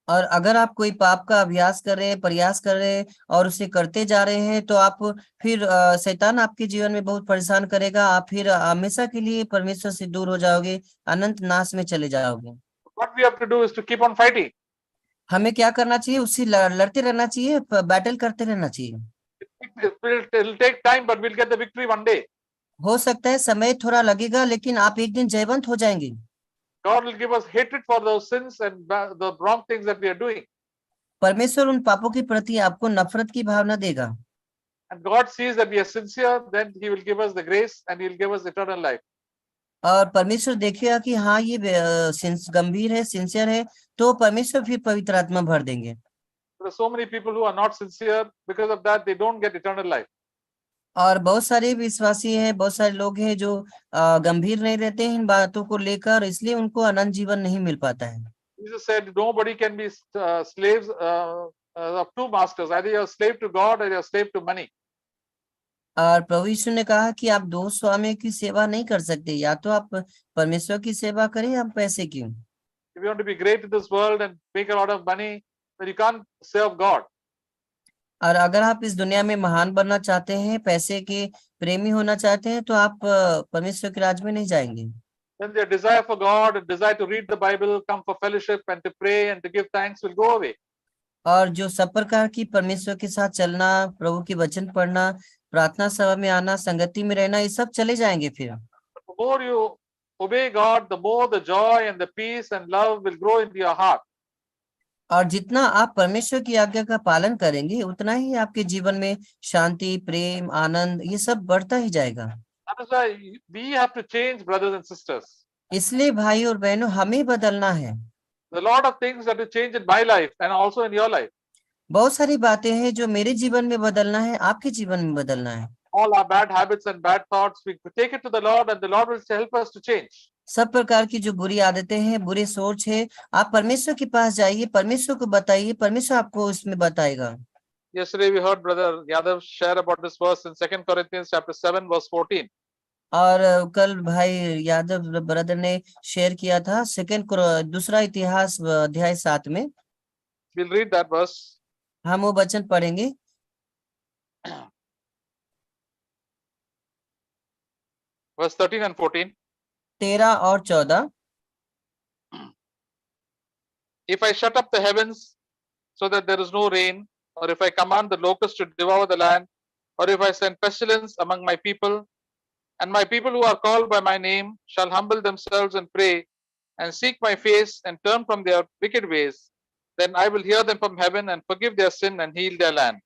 और अगर आप कोई पाप का अभ्यास कर रहे हैं, प्रयास कर रहे हैं और उसे करते जा रहे हैं, तो आप फिर शैतान आपके जीवन में बहुत परेशान करेगा, आप फिर हमेशा के लिए परमेश्वर से दूर हो जाओगे, अनंत नाश में चले जाओगे। What we have to do is to keep on fighting. हमें क्या करना चाहिए, उससे लड़ते रहना चाहिए, बैटल करते रहना चाहिए। It'll take time, but we'll get the victory one day. हो सकता है समय थोड़ा लगेगा, लेकिन आप एक दिन जयवंत हो जाएंगे। God will give us hatred for those sins and the wrong things that we are doing. परमेश्वर उन पापों के प्रति आपको नफरत की भावना देगा। And God sees that we are sincere, then He will give us the grace and He'll give us eternal life. और परमेश्वर देखेगा कि हाँ ये गंभीर है, सिंसियर है, तो परमेश्वर फिर पवित्र आत्मा भर देंगे। There are so many people who are not sincere. Because of that, they don't get eternal life. और बहुत सारे विश्वासी हैं, बहुत सारे लोग हैं जो गंभीर नहीं रहते हैं इन बातों को लेकर, इसलिए उनको अनंत जीवन नहीं मिल पाता है। Jesus said, nobody can be slaves of two masters. Either you're a slave to God or you're a slave to money. और प्रभु यीशु ने कहा कि आप दो स्वामियों की सेवा नहीं कर सकते, या तो आप परमेश्वर की सेवा करें या पैसे की। If you want to be great in this world and make a lot of money, then you can't serve God. और अगर आप इस दुनिया में महान बनना चाहते हैं, पैसे के प्रेमी होना चाहते हैं, तो आप परमेश्वर के राज्य में नहीं जाएंगे। Then their desire for God and desire to read the Bible, come for fellowship and to pray and to give thanks will go away. और जो सब प्रकार की परमेश्वर के साथ चलना, प्रभु की वचन पढ़ना, प्रार्थना सभा में आना, संगति में रहना, ये सब चले जाएंगे फिर। The more you obey God, the more the joy and the peace and love will grow into your heart. और जितना आप परमेश्वर की आज्ञा का पालन करेंगे, उतना ही आपके जीवन में शांति, प्रेम, आनंद, ये सब बढ़ता ही जाएगा। That is why we have to change, brothers and sisters. इसलिए भाई और बहनों, हमें बदलना है। There are a lot of things that will change in my life and also in your life. बहुत सारी बातें हैं जो मेरे जीवन में बदलना है, आपके जीवन में बदलना है। All our bad habits and bad thoughts, we take it to the Lord and the Lord will help us to change. सब प्रकार की जो बुरी आदतें हैं, बुरी सोच है, आप परमेश्वर के पास जाइए, परमेश्वर को बताइए, परमेश्वर आपको इसमें बताएगा। Yesterday we heard Brother Yadav share about this verse in 2 Corinthians chapter 7 verse 14. और कल भाई यादव ब्रदर ने शेयर किया था दूसरा इतिहास अध्याय 7 में। We'll read that verse. हम वो वचन पढ़ेंगे। Verse 13 and 14. 13 और 14। If I shut up the heavens so that there is no rain, or if I command the locusts to devour the land, or if I send pestilence among my people, and my people who are called by my name shall humble themselves and pray and seek my face and turn from their wicked ways, then I will hear them from heaven and forgive their sin and heal their land.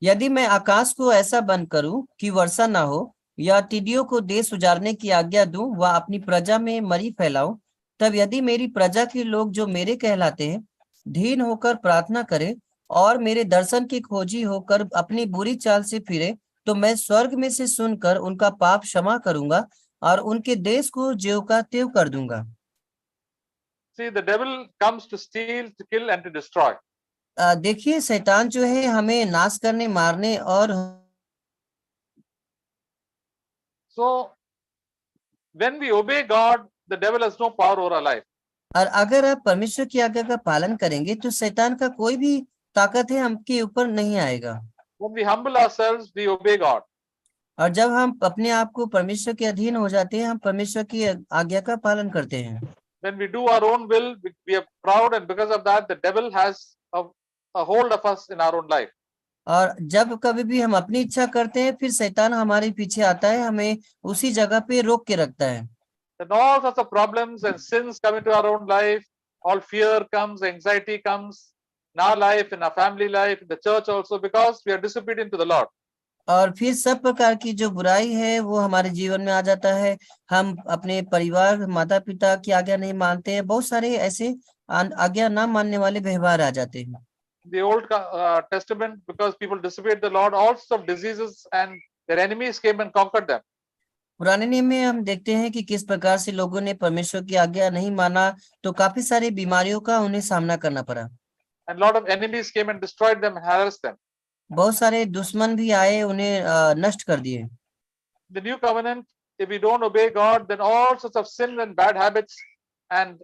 यदि मैं आकाश को ऐसा बंद करूं कि वर्षा ना हो, या टिड्डियों को देश उजाड़ने की आज्ञा दूं, व अपनी प्रजा में मरी फैलाऊं, तब यदि मेरी प्रजा के लोग जो मेरे कहलाते हैं धीन होकर प्रार्थना करें और मेरे दर्शन की खोजी होकर अपनी बुरी चाल से फिरे, तो मैं स्वर्ग में से सुनकर उनका पाप क्षमा करूंगा और उनके देश को ज्यों का त्यों कर दूंगा। See, the devil comes to steal, to kill and to destroy. देखिए, शैतान जो है हमें नाश करने, मारने और So when we obey God, the devil has no power over our life. और अगर आप परमेश्वर की आज्ञा का पालन करेंगे, तो शैतान का कोई भी ताकत है हमके ऊपर नहीं आएगा। When we humble ourselves, we obey God. और जब हम अपने आप को परमेश्वर के अधीन हो जाते हैं, हम परमेश्वर की आज्ञा का पालन करते हैं। When we do our own will, we are proud, and because of that, the devil has a hold of us in our own life. और जब कभी भी हम अपनी इच्छा करते हैं, फिर शैतान हमारे पीछे आता है, हमें उसी जगह पे रोक के रखता है। Then all sorts of problems and sins come into our own life. All fear comes, anxiety comes in our life, in our family life, in the church also, because we are disobedient to the Lord. और फिर सब प्रकार की जो बुराई है वो हमारे जीवन में आ जाता है। हम अपने परिवार, माता पिता की आज्ञा नहीं मानते हैं, बहुत सारे ऐसे आज्ञा ना मानने वाले व्यवहार आ जाते हैं। The Old Testament, because people disobeyed the Lord, all sorts of diseases and their enemies came and conquered them. पुराने नियम में हम देखते हैं कि किस प्रकार से लोगों ने परमेश्वर की आज्ञा नहीं माना, तो काफी सारी बीमारियों का उन्हें सामना करना पड़ा। And a lot of enemies came and destroyed them and harassed them. बहुत सारे दुश्मन भी आए, उन्हें नष्ट कर दिए। The new covenant, if we don't obey God, then all sorts of sin and bad habits, and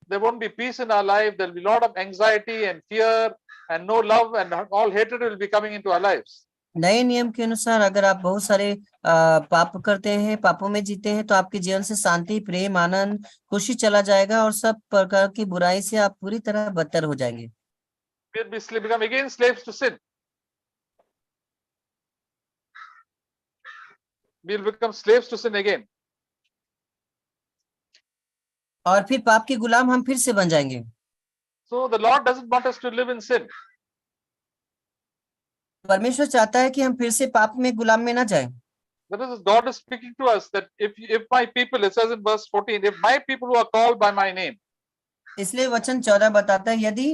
there won't be peace in our life. There'll be a lot of anxiety and fear and no love, and all hatred will be coming into our lives. नए नियम के अनुसार अगर आप बहुत सारे पाप करते हैं, पापों में जीते हैं, तो आपके जीवन से शांति, प्रेम, आनंद, खुशी चला जाएगा और सब प्रकार की बुराई से आप पूरी तरह बदतर हो जाएंगे। We'll become again slaves to sin. We'll become slaves to sin again. और फिर पाप के गुलाम हम फिर से बन जाएंगे। So the Lord doesn't want us to live in sin. परमेश्वर चाहता है कि हम फिर से पाप में गुलाम में ना जाएं। That is, God is speaking to us that if my people, it says in verse 14, if my people who are called by my name. इसलिए वचन 14 बताता है, यदि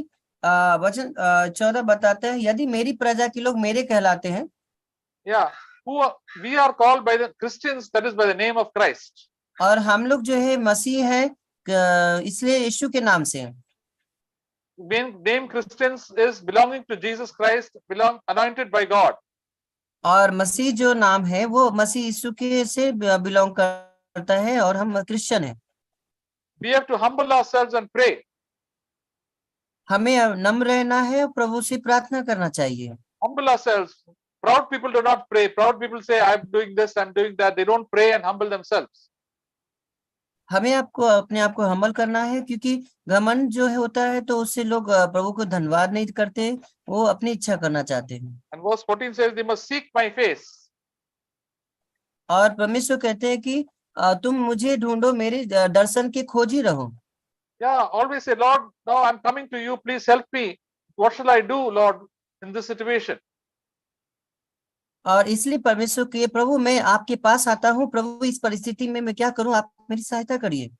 वचन 14 बताता है, यदि मेरी प्रजा के लोग मेरे कहलाते हैं। Yeah, we are called by the Christians, that is by the name of Christ. और हम लोग जो है मसीह है, इसलिए यीशु के नाम से। Name Christians is belonging to Jesus Christ, anointed by God. और मसीह जो नाम है वो मसीह यीशु के से बिलोंग करता है और हम क्रिश्चियन हैं। We have to humble ourselves and pray. हमें नम्र रहना है और प्रभु से प्रार्थना करना चाहिए। Humble ourselves. Proud people do not pray. Proud people say, I'm doing this, I'm doing that. They don't pray and humble themselves. हमें अपने आप को हम्बल करना है, क्योंकि घमंड जो है होता है तो उससे लोग प्रभु को धन्यवाद नहीं करते, वो अपनी इच्छा करना चाहते हैं। And verse 14 says, they must seek my face. और परमेश्वर कहते हैं कि तुम मुझे ढूंढो, मेरे दर्शन के खोजी रहो। Yeah, always say, Lord, now I'm coming to you. Please help me. What shall I do, Lord, in this situation? और इसलिए परमेश्वर के प्रभु मैं आपके पास आता हूँ, प्रभु इस परिस्थिति में मैं क्या करूं, आप मेरी सहायता करिए।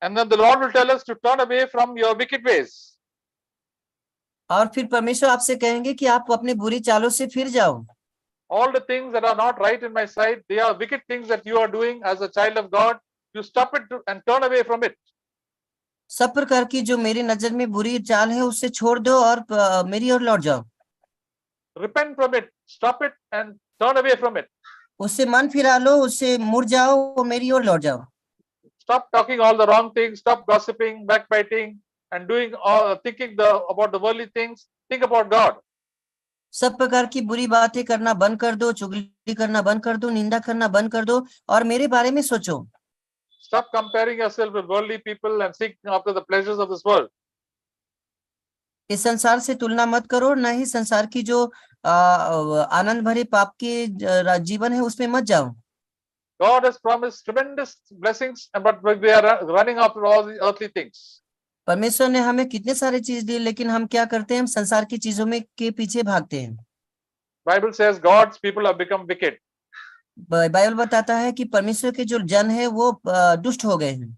And then the Lord will tell us to turn away from your wicked ways. और फिर परमेश्वर आपसे कहेंगे कि आप अपने बुरी चालों से फिर जाओ। All the things that are not right in my sight, they are wicked things that you are doing as a child of God. You stop it and turn away from it. सब प्रकार की जो मेरी नजर में बुरी चाल है उससे छोड़ दो और मेरी ओर लौट जाओ। Repent from it, stop it and turn away from it. उससे मन फिरा लो, उससे मुड़ जाओ और मेरी ओर लौट जाओ। Stop talking all the wrong things, stop gossiping, backbiting and doing thinking about the worldly things. Think about God. सब प्रकार की बुरी बातें करना बंद कर दो, चुगली करना बंद कर दो, निंदा करना बंद कर दो और मेरे बारे में सोचो। Stop comparing yourself with worldly people and seeking after the pleasures of this world. इस संसार से तुलना मत करो, न ही संसार की जो आनंद भरे पाप के जीवन है उसमें मत जाओ। God has promised tremendous blessings, but we are running after all the earthly things. परमेश्वर ने हमें कितने सारे चीज दिए, लेकिन हम क्या करते हैं, हम संसार की चीजों में के पीछे भागते हैं। Bible says God's people have become wicked. Bible बताता है कि परमेश्वर के जो जन है वो दुष्ट हो गए हैं।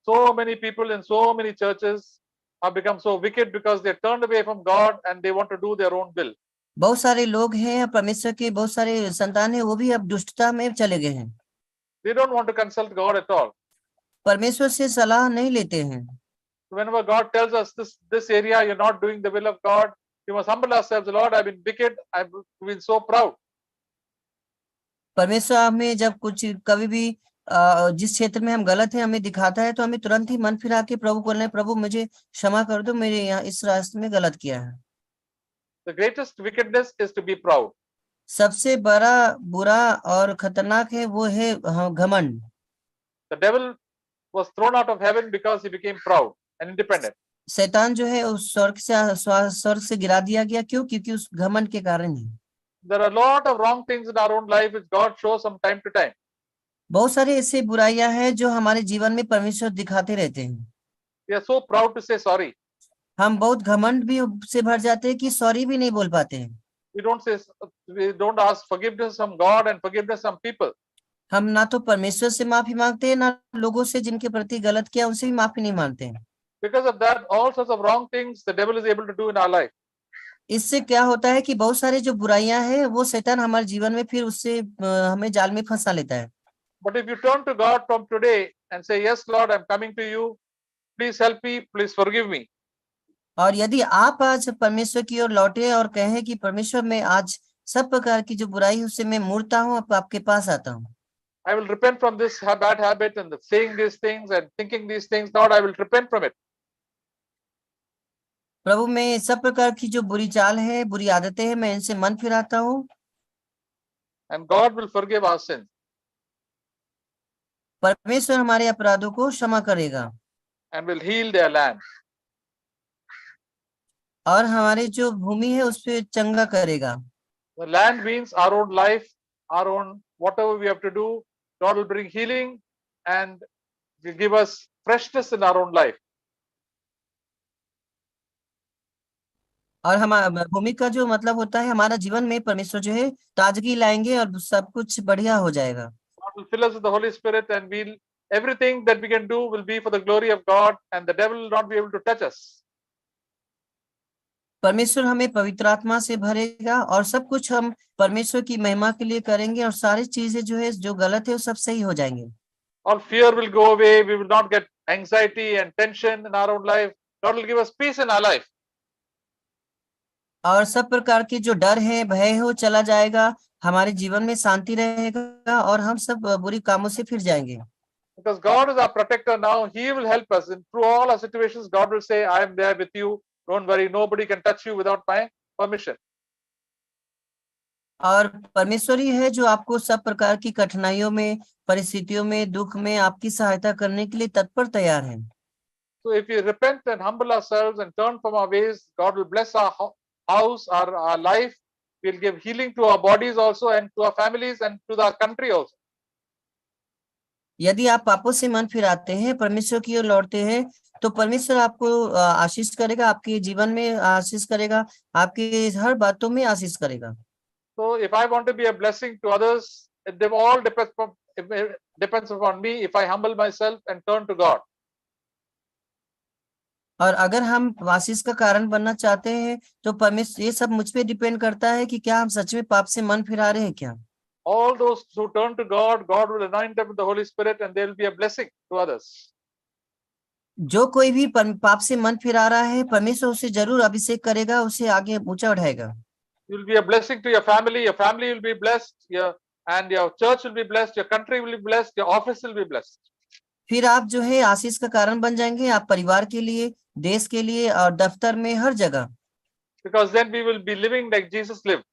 So many people in so many churches have become so wicked because they turned away from God and they want to do their own will. बहुत सारे लोग हैं, परमेश्वर के बहुत सारे संतान है, वो भी अब दुष्टता में चले गए हैं। They don't want to consult God at all. परमेश्वर से सलाह नहीं लेते हैं। Whenever God tells us this area you're not doing the will of God, we must humble ourselves. Lord, I've been wicked. I've been so proud. परमेश्वर हमें जब कुछ कभी भी जिस क्षेत्र में हम गलत हैं हमें दिखाता है, तो हमें तुरंत ही मन फिरा के प्रभु को बोलना है, प्रभु मुझे क्षमा कर दो, मेरे यहाँ इस रास्ते में गलत किया है। The greatest wickedness is to be proud. सबसे बड़ा बुरा और खतरनाक है वो है घमंड। The devil was thrown out of heaven because he became proud and independent. शैतान जो है उस स्वर्ग से गिरा दिया गया, क्यों? क्योंकि उस घमंड के कारण ही। There are a lot of wrong things in our own life which God shows from time to time. बहुत सारे ऐसे बुराइयां हैं जो हमारे जीवन में परमेश्वर दिखाते रहते हैं। We are so proud to say sorry. हम बहुत घमंड भी से भर जाते हैं कि सॉरी भी नहीं बोल पाते हैं। We don't ask forgiveness from God and forgiveness from people. हम ना तो परमेश्वर से माफी मांगते हैं, ना लोगों से जिनके प्रति गलत किया उनसे भी माफी नहीं मांगते हैं। Because of that, all sorts of wrong things the devil is able to do in our life. इससे क्या होता है कि बहुत सारे जो बुराइयां हैं वो शैतान हमारे जीवन में फिर उससे हमें जाल में फंसा लेता है। But if you turn to God from today and say, yes, Lord, I'm coming to you. Please help me. Please forgive me. और यदि आप आज परमेश्वर की ओर लौटे और कहें कि परमेश्वर मैं आज सब प्रकार की जो बुराई है उससे मैं मुड़ता हूँ, अब आपके पास आता हूँ। I will repent from this bad habit and saying these things and thinking these things. Lord, I will repent from it. प्रभु मैं सब प्रकार की जो बुरी चाल है, बुरी आदतें हैं, मैं इनसे मन फिराता हूँ। And God will forgive our sins. परमेश्वर हमारे अपराधों को क्षमा करेगा And will heal their land. और हमारी जो भूमि है उस पे चंगा करेगा। The land means our own life, our own whatever we have to do. God will bring healing and will give us freshness in our own life. और हमारा भूमि का जो मतलब होता है हमारा जीवन में परमेश्वर जो है ताजगी लाएंगे और सब कुछ बढ़िया हो जाएगा। God will fill us with the Holy Spirit and everything that we can do will be for the glory of God and the devil will not be able to touch us. परमेश्वर हमें पवित्र आत्मा से भरेगा और सब कुछ हम परमेश्वर की महिमा के लिए करेंगे और सारी चीजें जो है जो गलत है वो सब सही हो जाएंगे। All fear will go away. We will not get anxiety and tension in our own life. God will give us peace in our life. और सब प्रकार की जो डर है, भय है, वो चला जाएगा, हमारे जीवन में शांति रहेगा और हम सब बुरी कामों से फिर जाएंगे। Because God is our protector now, He will help us. And through all our situations, God will say, I am there with you. Don't worry, nobody can touch you without my permission. और परमेश्वर ही है जो आपको सब प्रकार की कठिनाइयों में, परिस्थितियों में, दुख में आपकी सहायता करने के लिए तत्पर तैयार है। So if we repent and humble ourselves and turn from our ways, God will bless our house, our life. We'll give healing to our bodies also and to our families and to our country also. यदि आप पापों से मन फिराते हैं, परमेश्वर की ओर लौटते हैं, तो परमेश्वर आपको आशीष करेगा, आपके जीवन में आशीष करेगा, आपकी हर बातों में आशीष करेगा। So if I want to be a blessing to others, it all depends upon me if I humble myself and turn to God. और अगर हम आशीष का कारण बनना चाहते हैं तो परमेश्वर, ये सब मुझ पे डिपेंड करता है कि क्या हम सच में पाप से मन फिरा रहे हैं क्या। All those who turn to God, God will anoint them with the Holy Spirit and they will be a blessing to others. जो कोई भी पाप से मन फिरा रहा है, परमेश्वर उसे जरूर अभिषेक करेगा, उसे आगे ऊंचा उठाएगा। You will be a blessing to your family will be blessed, and your church will be blessed, your country will be blessed, your office will be blessed. फिर आप जो है आशीष का कारण बन जाएंगे, आप परिवार के लिए, देश के लिए और दफ्तर में, हर जगह। Because then we will be living like Jesus lived.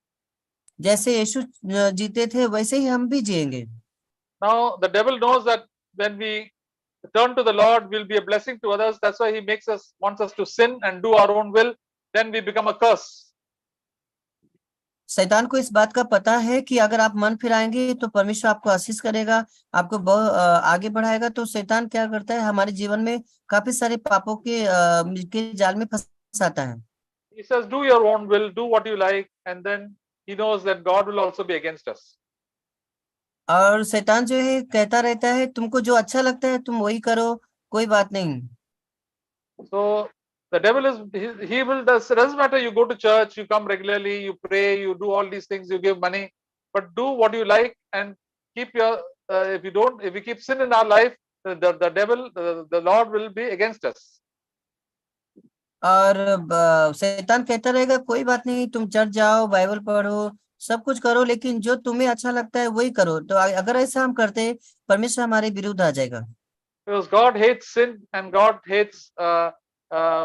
जैसे यीशु जीते थे वैसे ही हम भी जिएंगे। Now the devil knows that when we turn to the Lord, we'll be a blessing to others. That's why he wants us to sin and do our own will. Then we become a curse. शैतान को इस बात का पता है कि अगर आप मन फिराएंगे तो परमेश्वर आपको आशीष करेगा, आपको आगे बढ़ाएगा। तो शैतान क्या करता है, हमारे जीवन में काफी सारे पापों के जाल में फंसाता है। He says, do your own will, do what you like, and then he knows that God will also be against us. और शैतान जो है कहता रहता है, तुमको जो अच्छा लगता है तुम वही करो, कोई बात नहीं। So the devil doesn't matter, you go to church, you come regularly, you pray, you do all these things, you give money, but do what you like and keep if you keep sin in our life, the devil, the Lord will be against us. और शैतान कहता रहेगा, कोई बात नहीं, तुम church जाओ, Bible पढ़ो, सब कुछ करो, लेकिन जो तुम्हें अच्छा लगता है वही करो। तो अगर ऐसा हम करते, परमेश्वर हमारे विरुद्ध आ जाएगा। Because God hates sin and God hates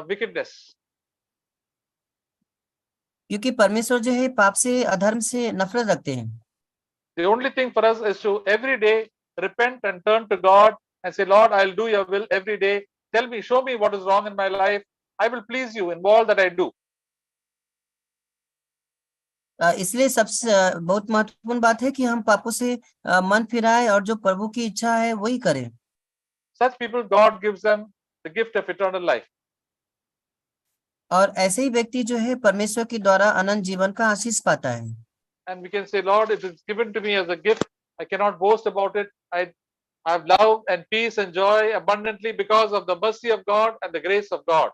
wickedness. क्योंकि परमेश्वर जो है पाप से, अधर्म से नफरत रखते हैं। The only thing for us is to every day repent and turn to God and say, Lord, I'll do your will every day. Tell me, show me what is wrong in my life. I will please you in all that I do. इसलिए सबसे बहुत महत्वपूर्ण बात है कि हम पापों से मन फिराएं और जो प्रभु की इच्छा है वही करें। Such people, God gives them the gift of eternal life. और ऐसे ही व्यक्ति जो है परमेश्वर के द्वारा अनंत जीवन का आशीष पाता है। And we can say, Lord, it is given to me as a gift. I cannot boast about it. have love and peace and joy abundantly because of the mercy of God and the grace of God.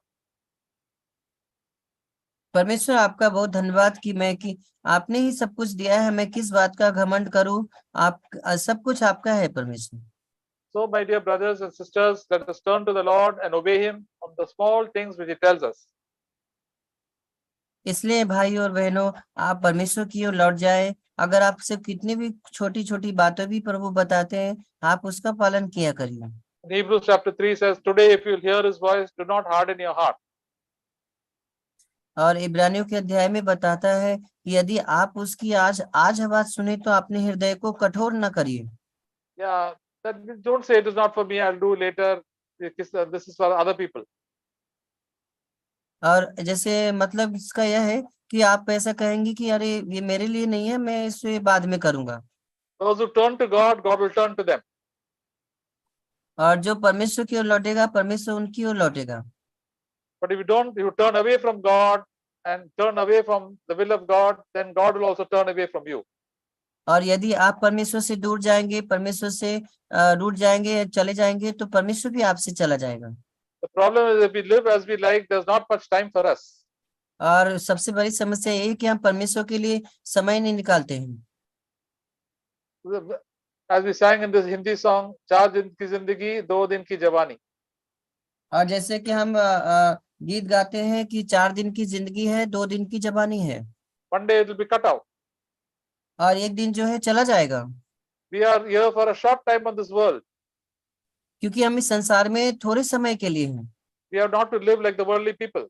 परमेश्वर आपका बहुत धन्यवाद कि आपने ही सब कुछ दिया है, मैं किस बात का घमंड करूं, आप सब कुछ आपका है परमेश्वर। So, my dear brothers and sisters, let us turn to the Lord and obey Him on the small things which He tells us. इसलिए भाई और बहनों, आप परमेश्वर की ओर लौट जाए। अगर आपसे कितनी भी छोटी छोटी बातें भी प्रभु बताते हैं, आप उसका पालन किया करिए। In Hebrews chapter 3 says, today if you will hear His voice, do not harden your heart. और इब्रानियों के अध्याय में बताता है कि यदि आप उसकी आज आवाज सुने तो अपने हृदय को कठोर न करिए। Yeah, that don't say it is not for me, I'll do later. This is for other people. और जैसे मतलब इसका यह है कि आप ऐसा कहेंगे कि अरे ये मेरे लिए नहीं है, मैं इसे बाद में करूंगा। Those who turn to God, God will turn to them. और जो परमेश्वर की ओर लौटेगा, परमेश्वर उनकी ओर लौटेगा। But if you turn away from God and turn away from the will of God, then God will also turn away from you. और यदि आप परमेश्वर से दूर जाएंगे, परमेश्वर से रूठ जाएंगे, चले जाएंगे, तो परमेश्वर भी आपसे चला जाएगा। The problem is if we live as we like, there's not much time for us. और सबसे बड़ी समस्या ये है कि हम परमेश्वर के लिए समय नहीं निकालते हैं। As we sang in this Hindi song, 4 दिन की जिंदगी 2 दिन की जवानी. और जैसे कि हम गीत गाते हैं कि 4 दिन की जिंदगी है, 2 दिन की जवानी है। One day it will be cut out. और एक दिन जो है चला जाएगा। We are here for a short time on this world. क्योंकि हम इस संसार में थोड़े समय के लिए हैं। We have not to live like the worldly people.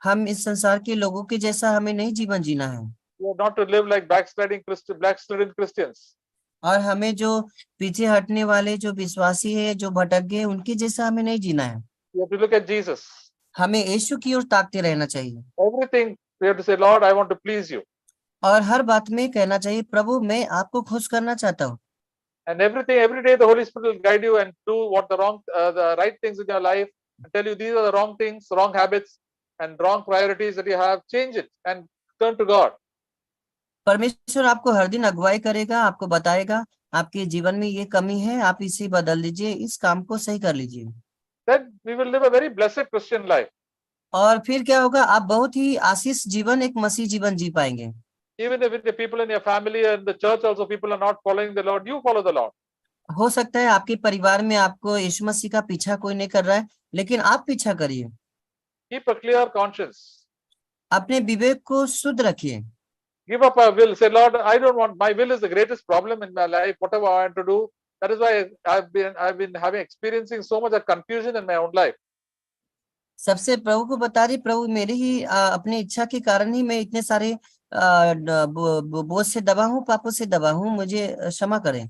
हम इस संसार के लोगों के जैसा हमें नहीं जीवन जीना है। We have not to live like backsliding Christians. और हमें जो पीछे हटने वाले जो विश्वासी है, जो भटक गए, उनके जैसा हमें नहीं जीना है। We have to look at Jesus. हमें यीशु की ओर ताकते रहना चाहिए। Everything we have to say, Lord, I want to please you. और हर बात में कहना चाहिए, प्रभु मैं आपको खुश करना चाहता हूँ। And every day the Holy Spirit will guide you and do what the right things in your life and tell you these are the wrong things, wrong habits and wrong priorities that you have. Change it and turn to God. परमेश्वर आपको हर दिन अगुवाई करेगा, आपको बताएगा आपके जीवन में ये कमी है, आप इसे बदल लीजिए, इस काम को सही कर लीजिए। Then we will live a very blessed Christian life. और फिर क्या होगा, आप बहुत ही आशीष जीवन, एक मसीह जीवन जी पाएंगे। Even if the people in your family and the church also people are not following the Lord, you follow the Lord. हो सकता है आपके परिवार में आपको यीशु मसीह का पीछा कोई नहीं कर रहा है, लेकिन आप पीछा करिए। Keep a clear conscience. अपने विवेक को शुद्ध रखिए। Give up our will. Say, Lord, I don't want, my will is the greatest problem in my life. Whatever I want to do, that is why I've been experiencing so much of confusion in my own life. सबसे प्रभु को बता रही, प्रभु मेरी ही अपनी इच्छा के कारण ही मैं इतने सारे बोझ से दबा हूँ, पापों से दबा हूँ, मुझे क्षमा करें।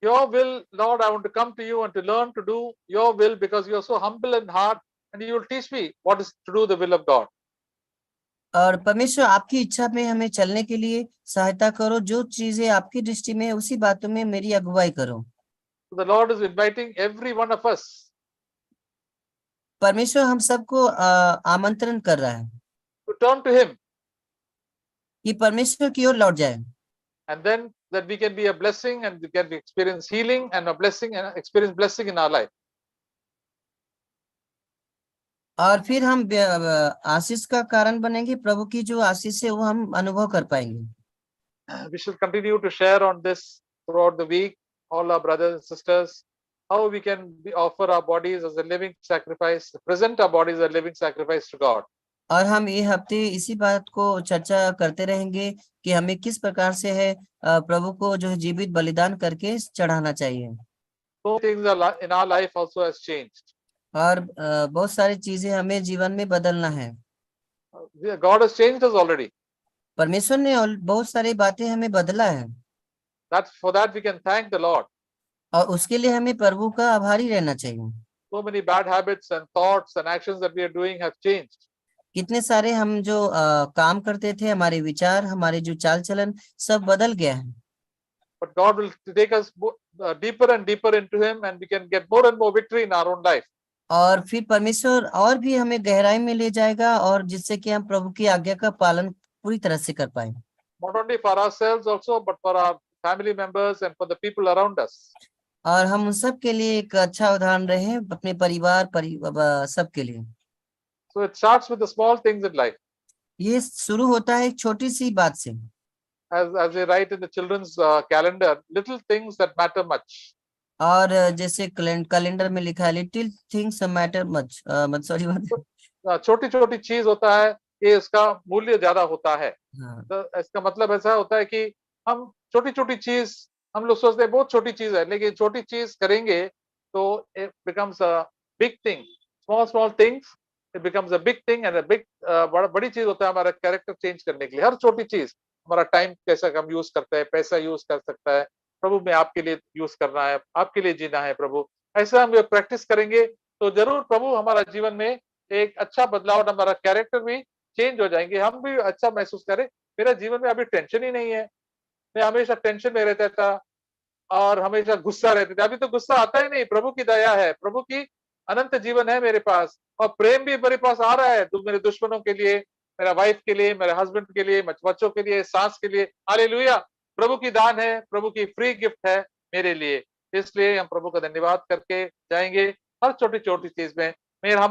Your will, Lord, I want to come to you and to learn to do your will because you are so humble in heart and you will teach me what is to do the will of God. और परमेश्वर आपकी इच्छा में हमें चलने के लिए सहायता करो, जो चीजें आपकी दृष्टि में है उसी बातों में मेरी अगुवाई करो। So the Lord is inviting every one of us. परमेश्वर हम सबको आमंत्रण कर रहा है To turn to Him. कि परमेश्वर की ओर लौट जाए। And then that we can be a blessing and we can experience healing and a blessing and experience blessing in our life. और फिर हम आशीष का कारण बनेंगे, प्रभु की जो आशीष है वो हम अनुभव कर पाएंगे। We should continue to share on this throughout the week, all our brothers and sisters, how we can offer our bodies as a living sacrifice, present our bodies as a living sacrifice to God. और हम ये हफ्ते इसी बात को चर्चा करते रहेंगे कि हमें किस प्रकार से है प्रभु को जो है जीवित बलिदान करके चढ़ाना चाहिए। So things in our life also has changed. और बहुत सारी चीजें हमें जीवन में बदलना है। God has changed us already. परमेश्वर ने बहुत सारी बातें हमें बदला है। For that we can thank the Lord. और उसके लिए हमें प्रभु का आभारी रहना चाहिए। So many bad habits and thoughts and actions that we are doing have changed. कितने सारे हम जो काम करते थे, हमारे विचार, हमारे जो चाल चलन सब बदल गया है। But God will take us deeper and deeper into Him and we can get more and more victory in our own life. और फिर परमेश्वर और भी हमें गहराई में ले जाएगा और जिससे कि हम प्रभु की आज्ञा का पालन पूरी तरह से कर पाए। Not only for ourselves also, but for our family members and for the people around us. और हम उन सब के लिए एक अच्छा उदाहरण रहे, अपने परिवार सबके लिए। So it starts with the small things in life. ये शुरू होता है एक छोटी सी बात से। As they write in the children's calendar, little things that matter much. और जैसे कैलेंडर में लिखा है, little things matter much, sorry. छोटी छोटी चीज होता है कि उसका मूल्य ज्यादा होता है। हाँ, तो इसका मतलब ऐसा होता है कि हम छोटी छोटी चीज, हम लोग सोचते हैं बहुत छोटी चीज है, लेकिन छोटी चीज करेंगे तो it becomes a big thing. Small small things, it becomes a big thing and a big, बड़ी चीज होता है हमारा कैरेक्टर चेंज करने के लिए। हर छोटी चीज, हमारा टाइम कैसा हम यूज करते हैं, पैसा यूज कर सकता है, प्रभु में आपके लिए यूज करना है, आपके लिए जीना है प्रभु, ऐसा हम प्रैक्टिस करेंगे तो जरूर प्रभु हमारा जीवन में एक अच्छा बदलाव और हमारा कैरेक्टर भी चेंज हो जाएंगे, हम भी अच्छा महसूस करें। मेरा जीवन में अभी टेंशन ही नहीं है, मैं हमेशा टेंशन में रहता था और हमेशा गुस्सा रहते थे, अभी तो गुस्सा आता ही नहीं। प्रभु की दया है, प्रभु की अनंत जीवन है मेरे पास, और प्रेम भी मेरे पास आ रहा है, तो मेरे दुश्मनों के लिए, मेरा वाइफ के लिए, मेरे हस्बैंड के लिए, बच्चों के लिए, सास के लिए। हालेलुया, प्रभु की दान है, प्रभु की फ्री गिफ्ट है मेरे लिए। इसलिए हम प्रभु का धन्यवाद करके जाएंगे हर छोटी छोटी चीज में। मेरा हम